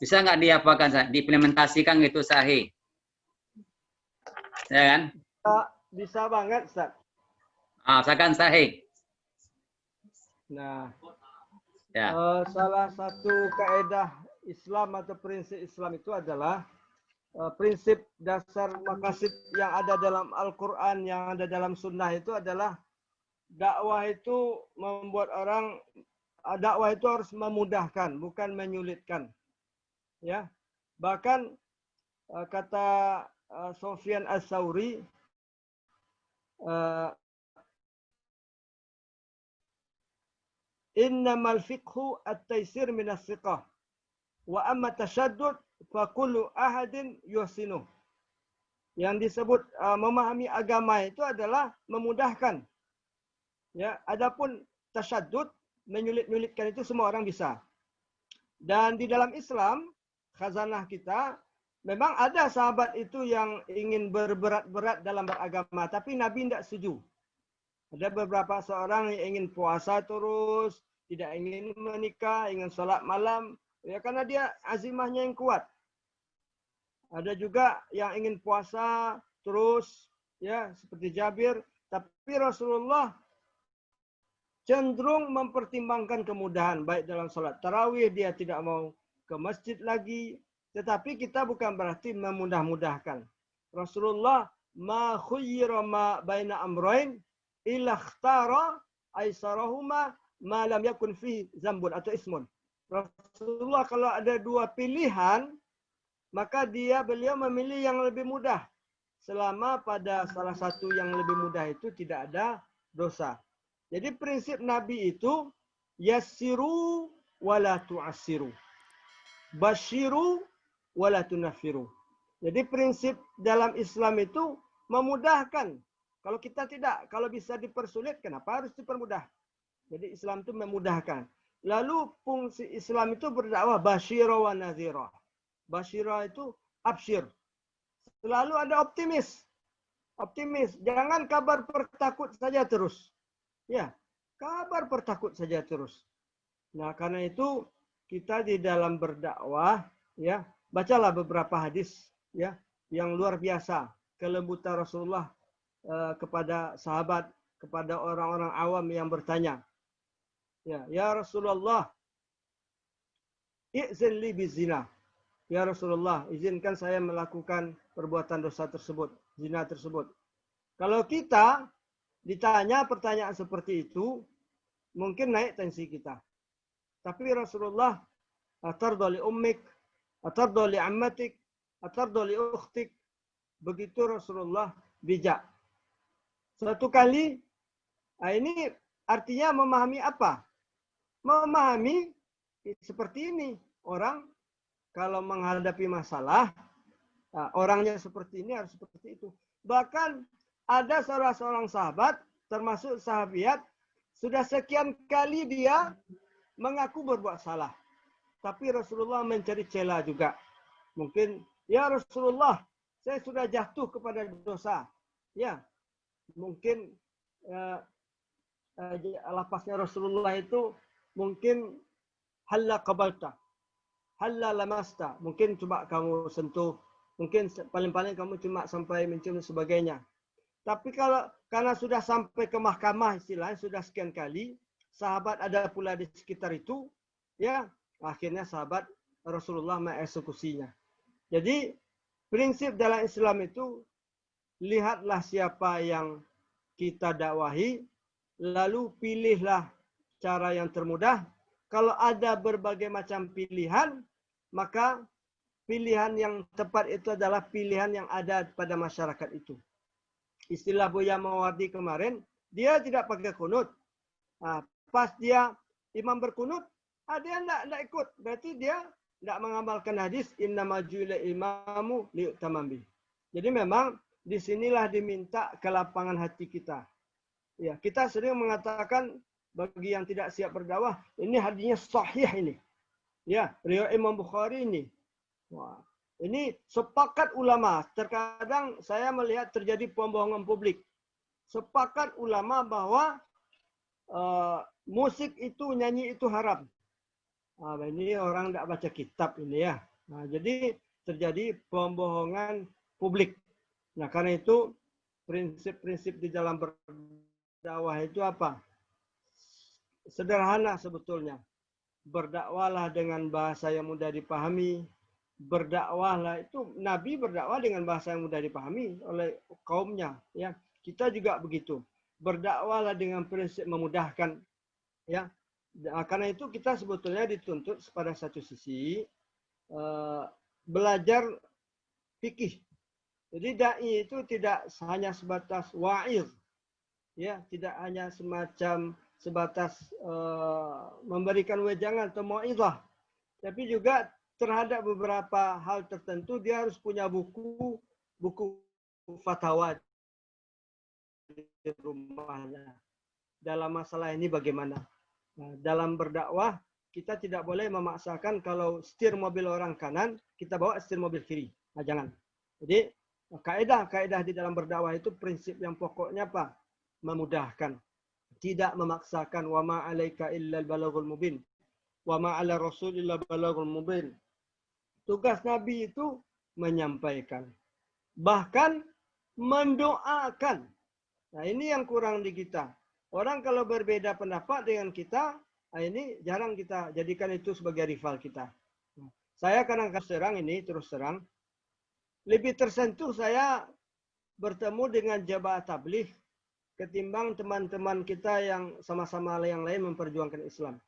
Bisa nggak diapakan, diimplementasikan gitu sahih? Ya kan? Bisa banget, Ustaz. Misalkan sahih. Nah, Ya. salah satu kaidah Islam atau prinsip Islam itu adalah prinsip dasar maqasid yang ada dalam Al-Quran, yang ada dalam Sunnah itu adalah dakwah itu membuat orang, dakwah itu harus memudahkan, bukan menyulitkan. Ya, bahkan kata Sufyan Ats-Tsauri, innamal fiqhu at-taysir min as-siqah wa amma tashaddud fa kullu ahadin yuhsinuh. Yang disebut memahami agama itu adalah memudahkan. Ya, adapun tasyaddud, menyulit-nyulitkan itu semua orang bisa. Dan di dalam Islam, khazanah kita, memang ada sahabat itu yang ingin berberat-berat dalam beragama, tapi Nabi tidak setuju. Ada beberapa seorang yang ingin puasa terus, tidak ingin menikah, ingin sholat malam, ya karena dia azimahnya yang kuat. Ada juga yang ingin puasa terus, ya seperti Jabir, tapi Rasulullah cenderung mempertimbangkan kemudahan, baik dalam sholat tarawih dia tidak mau ke masjid lagi, tetapi kita bukan berarti memudah-mudahkan. Rasulullah ma khuyyira ma baina amrayn illa ikhtara aisarahuma ma lam yakun fi zambun atau ismun. Rasulullah kalau ada dua pilihan, maka beliau memilih yang lebih mudah. Selama pada salah satu yang lebih mudah itu tidak ada dosa. Jadi prinsip Nabi itu yassiru wala tu'assiru. Basyiru wala tunaffiru. Jadi prinsip dalam Islam itu memudahkan. Kalau kita tidak, kalau bisa dipersulit, kenapa harus dipermudah? Jadi Islam itu memudahkan. Lalu fungsi Islam itu berdakwah basyira wa nadhira. Basyira itu absyir. Selalu ada optimis. Optimis. Jangan kabar pertakut saja terus. Ya, kabar pertakut saja terus. Nah, karena itu kita di dalam berdakwah, ya, bacalah beberapa hadis, ya, yang luar biasa. Kelembutan Rasulullah kepada sahabat, kepada orang-orang awam yang bertanya. Ya Rasulullah, izin li bizina. Ya Rasulullah, izinkan saya melakukan perbuatan dosa tersebut, zina tersebut. Kalau kita ditanya pertanyaan seperti itu, mungkin naik tensi kita. Tapi Rasulullah, atardo li ummik, atardo li ammatik, atardo li ukhtik. Begitu Rasulullah bijak. Suatu kali, ini artinya memahami apa? Memahami seperti ini. Orang kalau menghadapi masalah, orangnya seperti ini harus seperti itu. Bahkan ada salah seorang sahabat, termasuk sahabiat, sudah sekian kali dia mengaku berbuat salah. Tapi Rasulullah mencari celah juga. Mungkin, ya Rasulullah, saya sudah jatuh kepada dosa. Ya, mungkin lapasnya Rasulullah itu mungkin halla qabalta, halla lamasta. Mungkin coba kamu sentuh. Mungkin paling-paling kamu cuma sampai mencium dan sebagainya. Tapi kalau karena sudah sampai ke mahkamah istilahnya, sudah sekian kali, sahabat ada pula di sekitar itu, ya akhirnya sahabat Rasulullah mengeksekusinya. Jadi prinsip dalam Islam itu, lihatlah siapa yang kita dakwahi, lalu pilihlah cara yang termudah. Kalau ada berbagai macam pilihan, maka pilihan yang tepat itu adalah pilihan yang ada pada masyarakat itu. Istilah Buya Mawardi kemarin, dia tidak pakai kunut. Pas dia imam berkunut, dia tidak ikut. Berarti dia tidak mengamalkan hadis, innama ju'ila imamu li'tamam bih. Jadi memang disinilah diminta kelapangan hati kita. Ya, kita sering mengatakan bagi yang tidak siap berdakwah, ini hadisnya sahih ini. Ya, riwayat Imam Bukhari ini. Wah, ini sepakat ulama. Terkadang saya melihat terjadi pembohongan publik. Sepakat ulama bahwa musik itu, nyanyi itu haram. Ini orang tidak baca kitab ini ya. Nah, jadi terjadi pembohongan publik. Nah, karena itu prinsip-prinsip di dalam berdakwah itu apa? Sederhana sebetulnya. Berdakwalah dengan bahasa yang mudah dipahami. Berdakwahlah itu Nabi berdakwah dengan bahasa yang mudah dipahami oleh kaumnya. Ya, kita juga begitu. Berdakwahlah dengan prinsip memudahkan. Ya, karena itu kita sebetulnya dituntut pada satu sisi belajar fikih. Jadi dai itu tidak hanya sebatas wa'ir, ya, tidak hanya semacam sebatas memberikan wejangan atau mau'izah, tapi juga terhadap beberapa hal tertentu dia harus punya buku fatwa di rumahnya. Dalam masalah ini bagaimana? Nah, dalam berdakwah kita tidak boleh memaksakan kalau setir mobil orang kanan kita bawa setir mobil kiri. Nah, jangan. Jadi kaidah di dalam berdakwah itu prinsip yang pokoknya apa? Memudahkan. Tidak memaksakan. Wa ma 'alaika illal balaghul mubin. Wa ma 'ala rasul illa balaghul mubin. Tugas Nabi itu menyampaikan. Bahkan mendoakan. Nah, ini yang kurang di kita. Orang kalau berbeda pendapat dengan kita, ini jarang kita jadikan itu sebagai rival kita. Saya kadang-kadang terus terang, lebih tersentuh saya bertemu dengan jamaah tabligh ketimbang teman-teman kita yang sama-sama yang lain memperjuangkan Islam.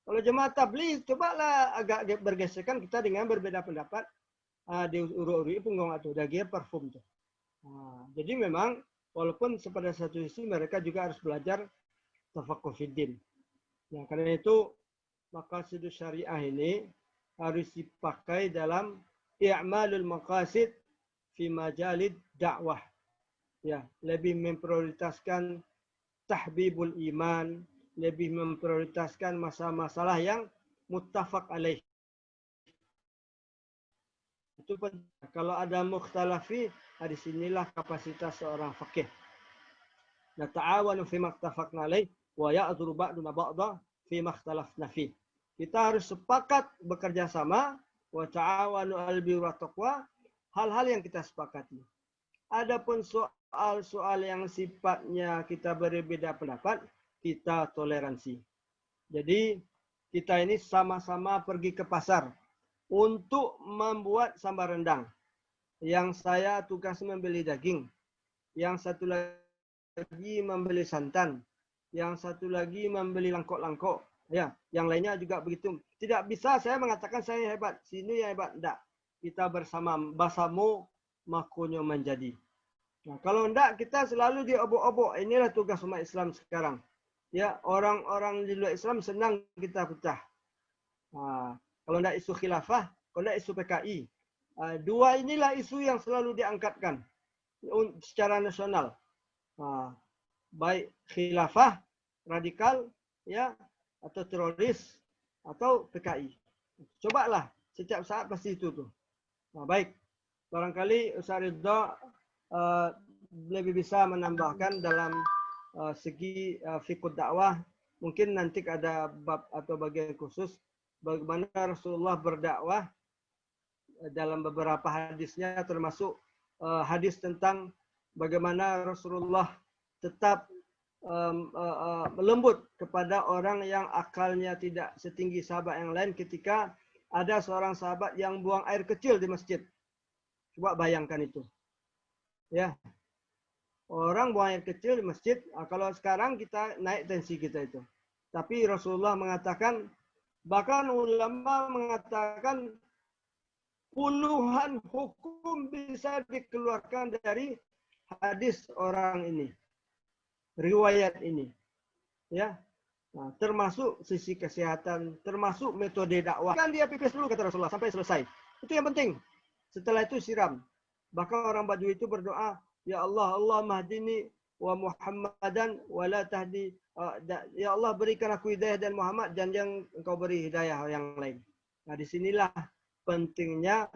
Kalau jemaah tabligh, cobalah agak bergesekan kita dengan berbeda pendapat di uru-uri punggung atau daging parfum tuh. Jadi memang walaupun pada satu sisi mereka juga harus belajar tafaqquh fiddin. Nah, karena itu maqasidus syariah ini harus dipakai dalam i'malul maqasid fi majalid dakwah. Ya, lebih memprioritaskan tahbibul iman, lebih memprioritaskan masalah-masalah yang muttafaq alaih. Itu penting. Kalau ada mukhtalafi, di sinilah kapasitas seorang faqih. Nata'awanu fi maktafaqna alaih wa ya'dzuru ba'duna ba'dha fi makhtalafna fi. Kita harus sepakat bekerja sama wa ta'awanu 'alal birri wat taqwa, hal-hal yang kita sepakati. Adapun soal-soal yang sifatnya kita berbeda pendapat, kita toleransi. Jadi kita ini sama-sama pergi ke pasar untuk membuat sambal rendang. Yang saya tugas membeli daging, yang satu lagi membeli santan, yang satu lagi membeli langkok-langkok, ya, yang lainnya juga begitu. Tidak bisa saya mengatakan saya hebat, sini yang hebat, tidak. Kita bersama, basamu makunyo menjadi. Nah, kalau tidak kita selalu diobok-obok. Inilah tugas umat Islam sekarang. Ya, orang-orang di luar Islam senang kita pecah. Kalau tidak isu khilafah, kalau tidak isu PKI. Dua inilah isu yang selalu diangkatkan secara nasional. Baik khilafah, radikal, ya, atau teroris, atau PKI. Cobalah, setiap saat pasti itu tuh. Baik, barangkali Ustaz Ridha lebih bisa menambahkan dalam segi fiqh dakwah. Mungkin nanti ada bab atau bagian khusus bagaimana Rasulullah berdakwah dalam beberapa hadisnya, termasuk hadis tentang bagaimana Rasulullah tetap lembut kepada orang yang akalnya tidak setinggi sahabat yang lain ketika ada seorang sahabat yang buang air kecil di masjid. Coba bayangkan itu. Ya. Orang buang air kecil di masjid, kalau sekarang kita naik tensi kita itu. Tapi Rasulullah mengatakan, bahkan ulama mengatakan puluhan hukum bisa dikeluarkan dari hadis orang ini, riwayat ini, ya, termasuk sisi kesehatan, termasuk metode dakwah. Kan dia pipis dulu kata Rasulullah sampai selesai. Itu yang penting. Setelah itu siram. Bahkan orang Badui itu berdoa, ya Allah, Allah mahdini wa Muhammadan wa la tahdi. Ya Allah, berikan aku hidayah dan Muhammad dan yang engkau beri hidayah yang lain. Nah, disinilah pentingnya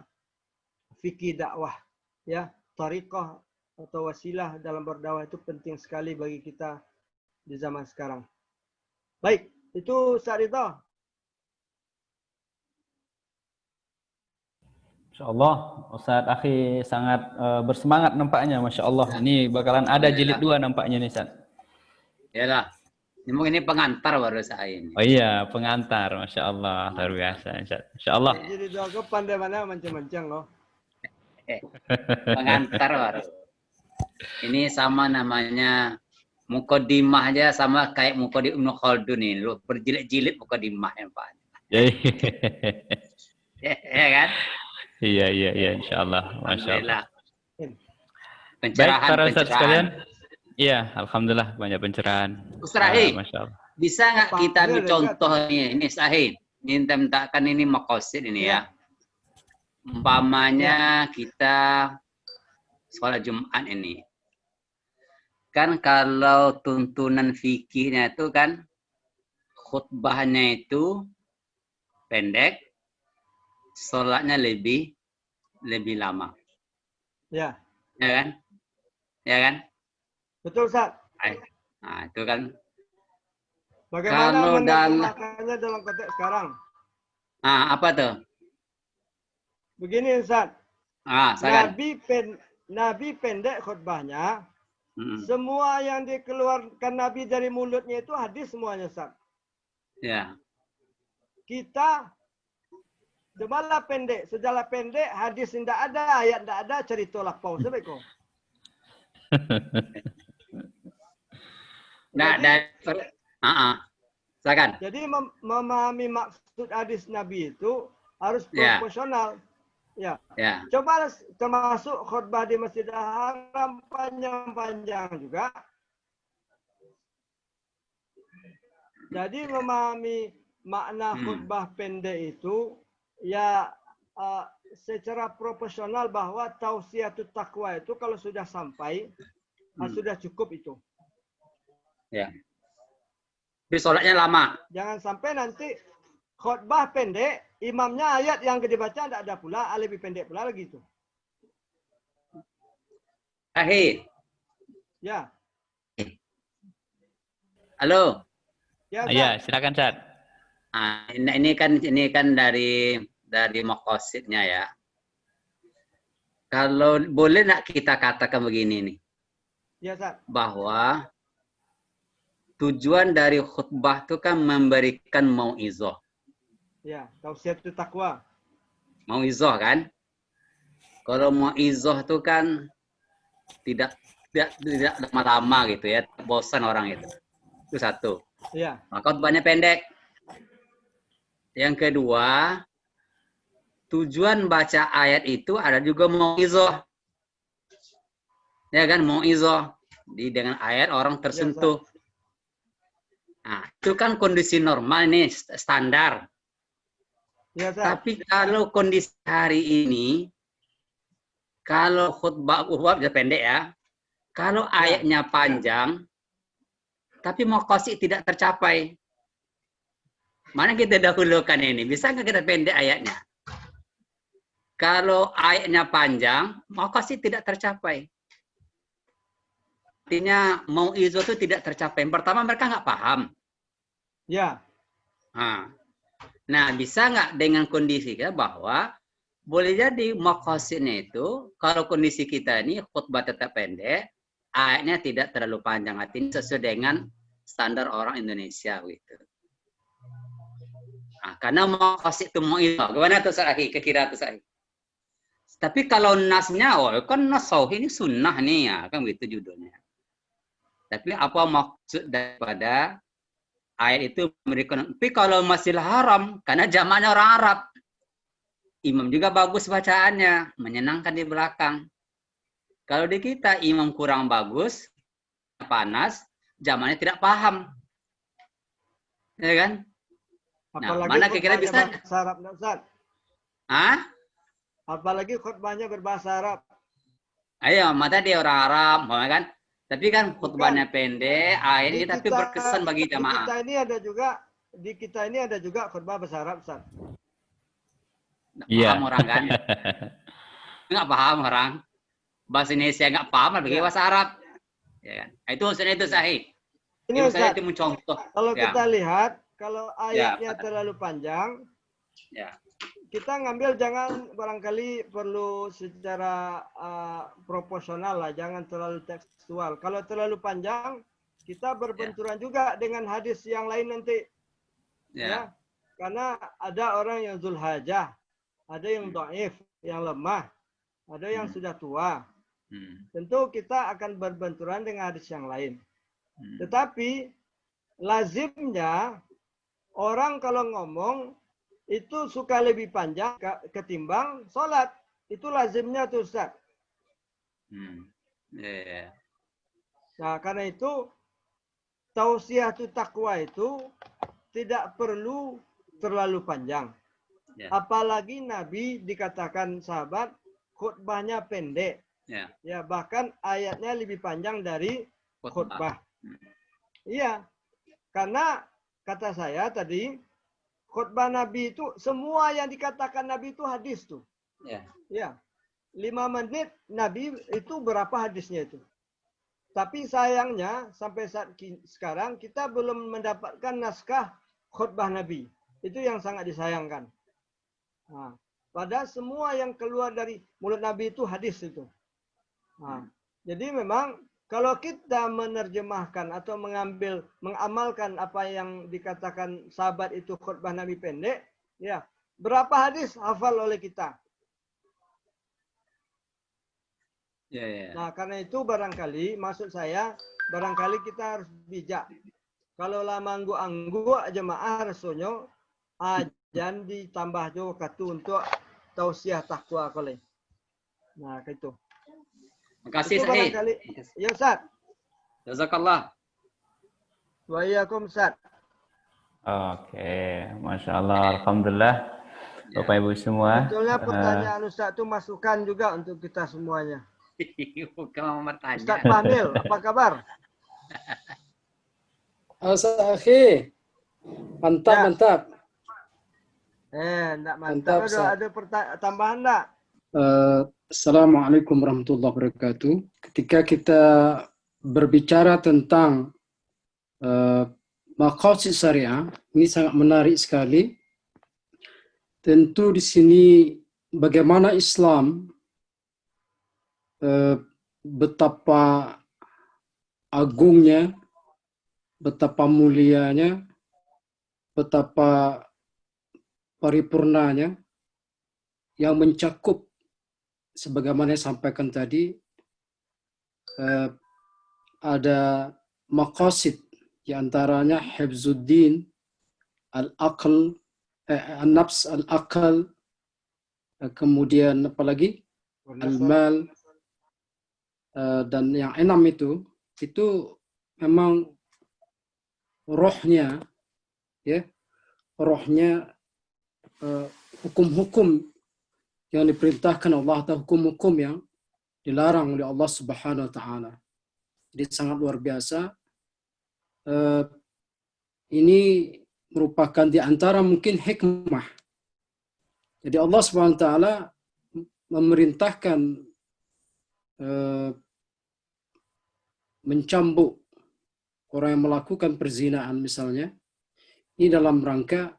fikih dakwah, ya, tariqah atau wasilah dalam berdakwah itu penting sekali bagi kita di zaman sekarang. Baik, itu Ustaz Ridha. Insyaallah Ustaz Akhi sangat bersemangat nampaknya, Masya Allah. Ini bakalan ada jilid 2 nampaknya nih, Ustaz. Yalah. Ini mungkin ini pengantar baru saya ini. Oh iya, pengantar, Masya Allah, luar biasa, Ustaz. Masya Allah. Jadi doa pandai mana mancang-mancang loh. Pengantar baru. Ini sama namanya mukodimah aja sama kayak mukodim Ibnu Khaldun ini. Lu berjilid-jilid mukodimah yang Pak. Ya kan? Iya, Insya Allah, Masya Allah. Pencerahan, baik, para Ustaz sekalian. Iya, alhamdulillah banyak pencerahan. Ustaz Rahim, Masya Allah. bisa nggak kita ambil contoh ini Sahih? Minta-mintakan ini maqasid ini ya. Umpamanya kita sholat Jumat ini. Kan kalau tuntunan fikihnya itu kan khutbahnya itu pendek, sholatnya lebih lama. Ya. Ya kan? Ya kan? Betul, Ustaz. Nah, itu kan. Bagaimana menerjemahkannya dalam konteks sekarang? Nah, apa tuh? Begini, Ustaz. Silakan. Nabi pendek khutbahnya. Semua yang dikeluarkan Nabi dari mulutnya itu hadis semuanya, Ustaz. Ya. Kita sejalan pendek, hadis tidak ada, ayat tidak ada, cerita lapau. Sebeko. Nah, silakan. Jadi memahami maksud hadis Nabi itu harus proporsional. Ya. Coba termasuk khutbah di Masjidil Haram panjang-panjang juga. Jadi memahami makna khutbah pendek itu ya secara proporsional bahwa tausiatut taqwa itu kalau sudah sampai sudah cukup itu. Ya. Tapi sholatnya lama. Jangan sampai nanti khutbah pendek, imamnya ayat yang dibaca tidak ada pula, lebih pendek pula lagi itu. Akhir. Ya. Halo. Ya, silakan, Ustaz. Ini kan dari maqasidnya ya. Kalau boleh nak kita katakan begini nih. Ya, Ustaz. Bahwa tujuan dari khutbah itu kan memberikan mau'izah. Ya, tausiatut taqwa. Mau'izah kan? Kalau mau'izah itu kan tidak lama-lama gitu ya, bosan orang itu. Itu satu. Ya. Maka khutbahnya pendek. Yang kedua, tujuan baca ayat itu ada juga mau'izah. Ya kan, mau'izah. Dengan ayat orang tersentuh. Nah, itu kan kondisi normal nih, standar. Ya, tapi kalau kondisi hari ini, kalau khutbah sudah pendek ya, kalau ayatnya panjang, tapi maqasid tidak tercapai. Mana kita dahulukan ini? Bisa nggak kita pendek ayatnya? Kalau ayatnya panjang, maqasid tidak tercapai. Artinya mau'izah itu tidak tercapai. Yang pertama mereka nggak paham. Ya. Nah, bisa nggak dengan kondisi kita bahwa boleh jadi maqasidnya itu kalau kondisi kita ini khutbah tetap pendek, ayatnya tidak terlalu panjang, artinya sesuai dengan standar orang Indonesia gitu. Nah, karena maqasid itu mau'izah. Gimana tuh Sahih? Kira-kira tuh Sahih. Tapi kalau nasnya, kan nas sahih ini sunnah nih ya, kan begitu judulnya. Tapi apa maksud daripada ayat itu memberikan? Tapi kalau Masjidil Haram, karena jamaknya orang Arab, imam juga bagus bacaannya, menyenangkan di belakang. Kalau di kita imam kurang bagus, panas, jamaknya tidak paham, ya kan? Nah, Apalagi mana kira-kira bisa? Bahasa Arab, Ustaz. Apalagi khutbahnya berbahasa Arab. Ayo, mata dia orang Arab, kan? Tapi kan khutbahnya pendek, ayatnya tapi berkesan bagi jamaah. Di kita ini ada juga khutbah bahasa Arab, Ustaz. Nggak paham orang kan? Nggak paham orang. Bahasa Indonesia nggak paham, bagi bahasa Arab. Ya kan? Itu maksudnya itu Sahih. Ini Ustaz, itu mencontoh. Kalau kita lihat, kalau ayatnya terlalu panjang, kita ngambil jangan barangkali perlu secara proporsional lah, jangan terlalu tekstual. Kalau terlalu panjang, kita berbenturan juga dengan hadis yang lain nanti. Ya. Karena ada orang yang zulhajah, ada yang dhaif, yang lemah, ada yang sudah tua. Tentu kita akan berbenturan dengan hadis yang lain. Tetapi lazimnya orang kalau ngomong itu suka lebih panjang ketimbang sholat. Itu lazimnya tuh Ustaz. Nah karena itu tausiahatu taqwa itu tidak perlu terlalu panjang. Apalagi Nabi dikatakan sahabat khutbahnya pendek. Ya bahkan ayatnya lebih panjang dari khutbah. Iya. Karena kata saya tadi khutbah Nabi itu semua yang dikatakan Nabi itu hadis tuh. Ya. 5 menit Nabi itu berapa hadisnya itu. Tapi sayangnya sampai saat sekarang kita belum mendapatkan naskah khutbah Nabi. Itu yang sangat disayangkan. Nah, padahal semua yang keluar dari mulut Nabi itu hadis itu. Nah, jadi memang kalau kita menerjemahkan atau mengamalkan apa yang dikatakan sahabat itu khutbah Nabi pendek, ya berapa hadis hafal oleh kita? Nah, karena itu barangkali maksud saya barangkali kita harus bijak. Kalau lama anggu jemaah rasonyo ajan ditambah jo katu untuk tausiah takwa koleh. Nah, itu. Makasih Sahih. Ya Ustaz. Jazakallah. Waalaikumsalam Ustaz. Oke, Masya Allah, Alhamdulillah. Bapak Ibu semua. Sebetulnya pertanyaan Ustaz itu masukan juga untuk kita semuanya. Bukan bertanya. Ustaz Fahmil, apa kabar? Ustaz Akhi, mantap. Enggak mantap. Ada tambahan enggak? Assalamualaikum warahmatullahi wabarakatuh. Ketika kita berbicara tentang maqasid syariah, ini sangat menarik sekali. Tentu di sini bagaimana Islam betapa agungnya, betapa mulianya, betapa paripurnanya yang mencakup sebagaimana yang sampaikan tadi, ada maqasid diantaranya hifzuddin, al-aql, an-nafs, al-aql, kemudian apa lagi? Al-mal, dan yang 6 itu memang rohnya, ya, rohnya hukum-hukum yang diperintahkan Allah atau hukum-hukum yang dilarang oleh Allah Subhanahu wa taala. Jadi sangat luar biasa. Ini merupakan di antara mungkin hikmah. Jadi Allah Subhanahu wa taala memerintahkan mencambuk orang yang melakukan perzinaan misalnya, ini dalam rangka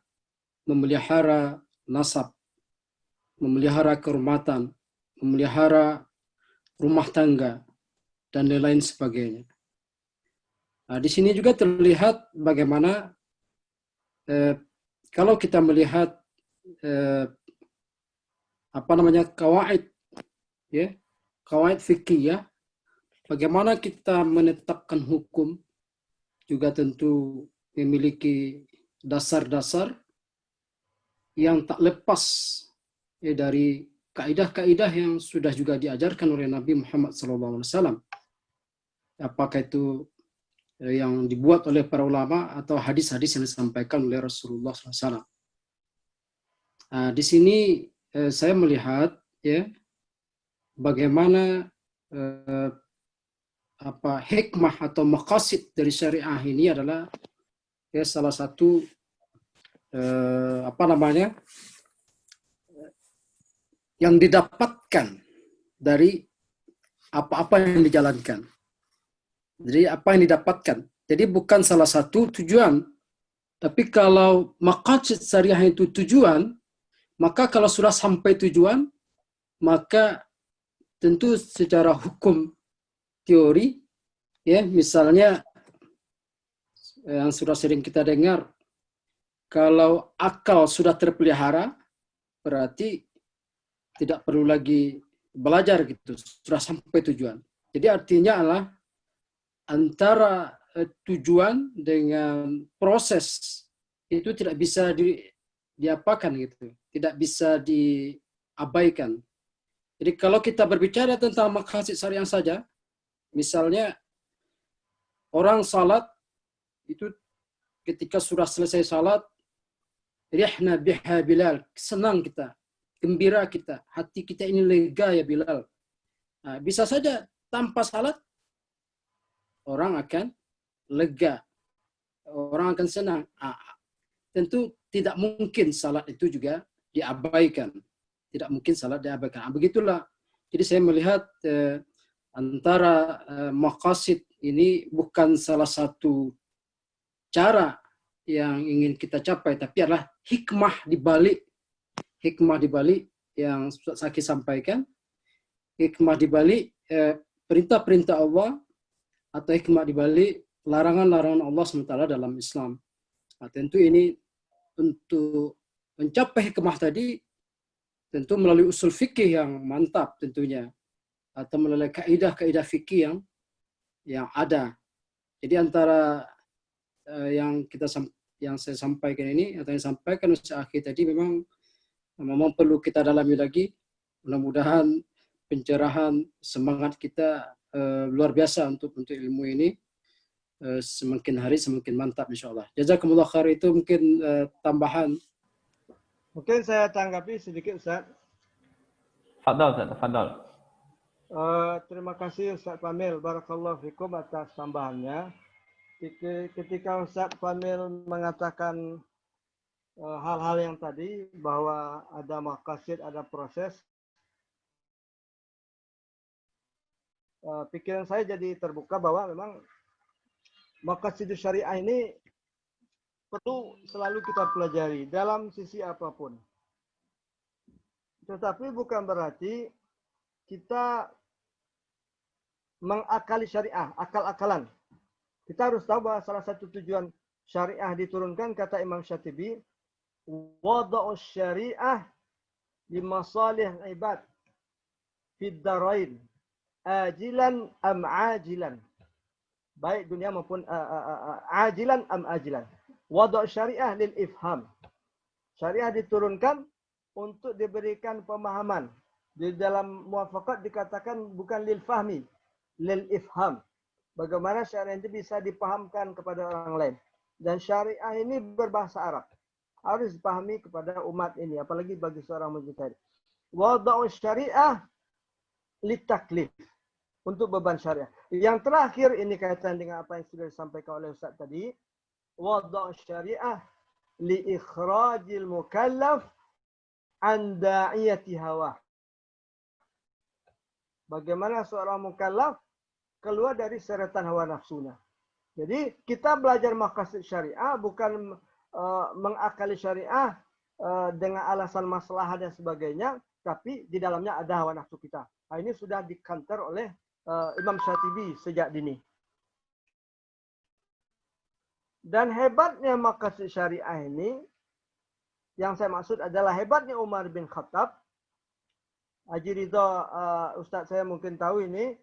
memelihara nasab, memelihara kehormatan, memelihara rumah tangga, dan lain-lain sebagainya. Nah, di sini juga terlihat bagaimana kalau kita melihat qawaid, ya, qawaid fikih, bagaimana kita menetapkan hukum juga tentu memiliki dasar-dasar yang tak lepas ya dari kaidah-kaidah yang sudah juga diajarkan oleh Nabi Muhammad SAW. Apakah itu yang dibuat oleh para ulama atau hadis-hadis yang disampaikan oleh Rasulullah SAW. Nah, di sini saya melihat ya bagaimana hikmah atau maqasid dari syariah ini adalah ya salah satu yang didapatkan dari apa-apa yang dijalankan. Jadi apa yang didapatkan. Jadi bukan salah satu tujuan. Tapi kalau maqasid syariah itu tujuan, Maka kalau sudah sampai tujuan, maka tentu secara hukum teori, ya misalnya yang sudah sering kita dengar, kalau akal sudah terpelihara, berarti tidak perlu lagi belajar gitu, sudah sampai tujuan. Jadi artinya adalah antara tujuan dengan proses itu tidak bisa diapakan gitu, tidak bisa diabaikan. Jadi kalau kita berbicara tentang maqasid syariah saja, misalnya orang salat itu ketika sudah selesai salat, rihna biha Bilal, senang kita, gembira kita, hati kita ini lega ya Bilal. Nah, bisa saja tanpa salat orang akan lega, orang akan senang. Tentu tidak mungkin salat itu juga diabaikan. Tidak mungkin salat diabaikan. Begitulah. Jadi saya melihat antara maqasid ini bukan salah satu cara yang ingin kita capai, tapi adalah hikmah di balik yang Ustaz Zaki sampaikan, hikmah di balik perintah-perintah Allah atau hikmah di balik larangan-larangan Allah SWT dalam Islam. Nah, tentu ini untuk mencapai hikmah tadi, tentu melalui usul fikih yang mantap tentunya, atau melalui kaidah-kaidah fikih yang ada. Jadi antara yang saya sampaikan ini atau yang sampaikan Ustaz Akhi tadi memang perlu kita dalami lagi. Mudah-mudahan pencerahan semangat kita luar biasa untuk ilmu ini, semakin hari semakin mantap insyaallah. Jazakumullah khair. Itu mungkin tambahan. Mungkin saya tanggapi sedikit Ustaz. Fadal Ustaz, fadal. Terima kasih Ustaz Famil, barakallahu fikum atas tambahannya. Ketika Ustaz Famil mengatakan hal-hal yang tadi, bahwa ada maqasid, ada proses, pikiran saya jadi terbuka bahwa memang maqasid syariah ini perlu selalu kita pelajari dalam sisi apapun. Tetapi bukan berarti kita mengakali syariah, akal-akalan. Kita harus tahu bahwa salah satu tujuan syariah diturunkan, kata Imam Syatibi, wada'us syariah li masalih ibad fid darain ajilan am ajilan. Baik dunia maupun ajilan am ajilan. Wada'us syariah lil ifham. Syariah diturunkan untuk diberikan pemahaman. Di dalam muwafaqat dikatakan bukan lil fahmi, lil ifham. Bagaimana syariah itu bisa dipahamkan kepada orang lain. Dan syariah ini berbahasa Arab. Harus dipahami kepada umat ini, apalagi bagi seorang mujtahid. Wada'us syariah litaklif. Untuk beban syariah. Yang terakhir ini kaitan dengan apa yang sudah disampaikan oleh Ustaz tadi. Wada'us syariah li ikhrajil mukallaf an da'iyati hawa. Bagaimana seorang mukallaf keluar dari seretan hawa nafsunya. Jadi kita belajar maqasid syariah bukan mengakali syariah dengan alasan maslahat dan sebagainya, tapi di dalamnya ada hawa nafsu kita. Nah, ini sudah di-counter oleh Imam Syatibi sejak dini. Dan hebatnya maqasid syariah ini, yang saya maksud adalah hebatnya Umar bin Khattab. Haji Ridha, Ustaz saya mungkin tahu ini,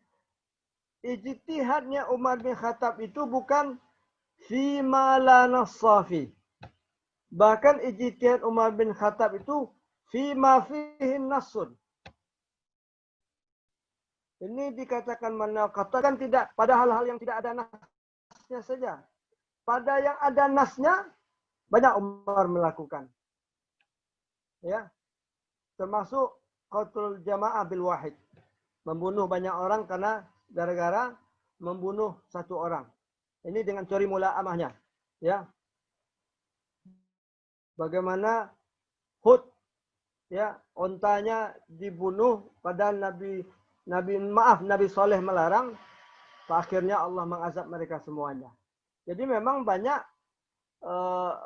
ijtihadnya Umar bin Khattab itu bukan fima la nassafi. Bahkan ijtihad Umar bin Khattab itu fima fihi nassun. Ini dikatakan mana katakan tidak pada hal-hal yang tidak ada nasnya saja. Pada yang ada nasnya banyak Umar melakukan. Ya. Termasuk qatlul jamaah bil wahid. Membunuh banyak orang karena gara-gara membunuh satu orang. Ini dengan teori mula'amahnya. Ya. Bagaimana Hud, ya, ontanya dibunuh padahal Nabi Saleh melarang, akhirnya Allah mengazab mereka semuanya. Jadi memang banyak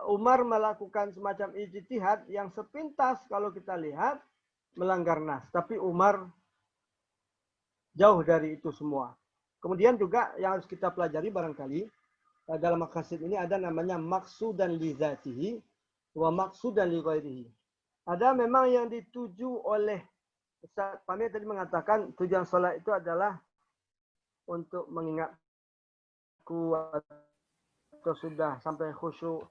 Umar melakukan semacam ijtihad yang sepintas kalau kita lihat melanggar nas. Tapi Umar jauh dari itu semua. Kemudian juga yang harus kita pelajari barangkali dalam maqasid ini ada namanya maqsudan li dzatihi wa maqsudan li ghairihi. Ada memang yang dituju oleh Ustaz Pamir tadi mengatakan tujuan salat itu adalah untuk mengingatku atau sudah sampai khusyuk.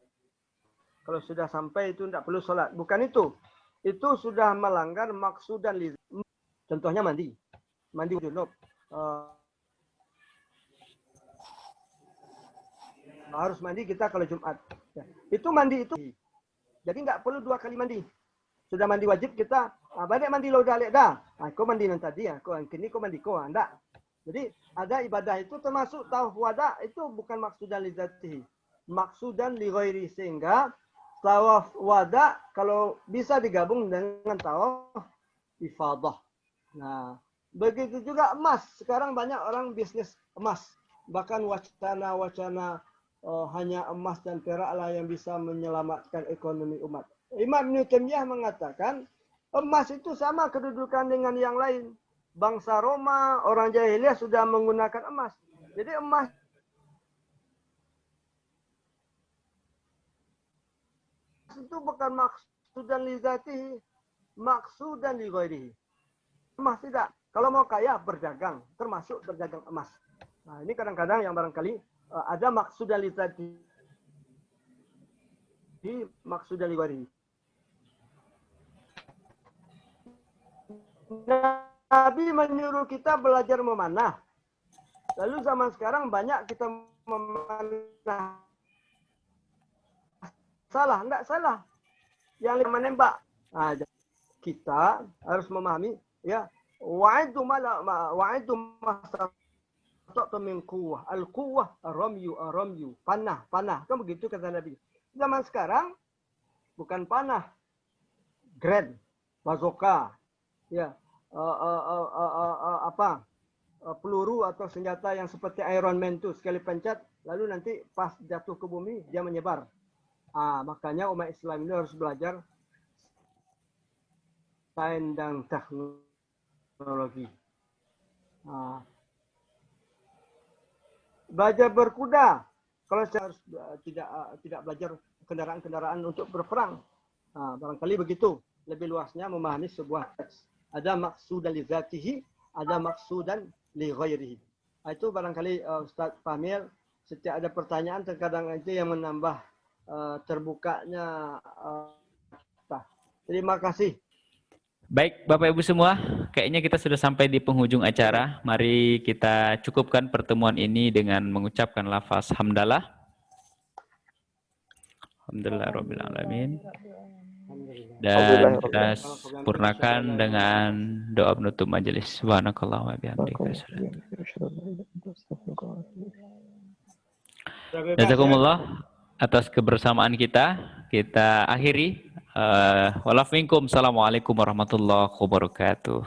Kalau sudah sampai itu tidak perlu sholat. Bukan itu. Itu sudah melanggar maqsudan li. Contohnya mandi. Mandi junub. Harus mandi kita kalau Jumat. Ya. Itu mandi itu. Jadi nggak perlu 2 kali mandi. Sudah mandi wajib kita, balik mandi lo dah lek dah. Kau mandi nanti tadi, kau kini kau mandi kau, enggak. Jadi ada ibadah itu termasuk tawaf wada itu bukan maksudan li dzatihi, maksudan li ghairi, sehingga tawaf wada kalau bisa digabung dengan tawaf ifadah. Nah, begitu juga emas. Sekarang banyak orang bisnis emas. Bahkan wacana-wacana hanya emas dan perak lah yang bisa menyelamatkan ekonomi umat. Imam Ibnu Taimiyah mengatakan emas itu sama kedudukan dengan yang lain. Bangsa Roma, orang jahiliyah sudah menggunakan emas. Jadi emas itu bukan maksudan li dzatihi, maksudan li ghairihi. Emas tidak. Kalau mau kaya berdagang, termasuk berdagang emas. Nah, ini kadang-kadang yang barangkali ada maksudan li dzatihi, maksudan li ghairihi. Nabi menyuruh kita belajar memanah. Lalu zaman sekarang banyak kita memanah. Salah, enggak salah. Yang menembak. Nah, kita harus memahami ya, wa'idu mastata'tum min quwwah. Al-quwwah ar-ramyu. Panah. Kan begitu kata Nabi. Zaman sekarang bukan panah. Gren, bazooka. Ya, peluru atau senjata yang seperti Iron Man itu sekali pencet lalu nanti pas jatuh ke bumi dia menyebar. Makanya umat Islam ini harus belajar sains dan teknologi. Belajar berkuda. Kalau saya harus tidak belajar kendaraan-kendaraan untuk berperang. Barangkali begitu. Lebih luasnya memahami sebuah teks. Ada maksudan li dzatihi, ada maksudan li ghairihi. Itu barangkali Ustaz Pamir, setiap ada pertanyaan terkadang itu yang menambah terbukanya. Terima kasih. Baik, Bapak Ibu semua, kayaknya kita sudah sampai di penghujung acara. Mari kita cukupkan pertemuan ini dengan mengucapkan lafaz hamdalah. Alhamdulillahirabbil alamin. Dan kita sempurnakan dengan doa penutup majelis. Subhanakallah wa bihamdika. Jazakumullah atas kebersamaan kita. Kita akhiri. Walafikum. Assalamualaikum warahmatullahi wabarakatuh.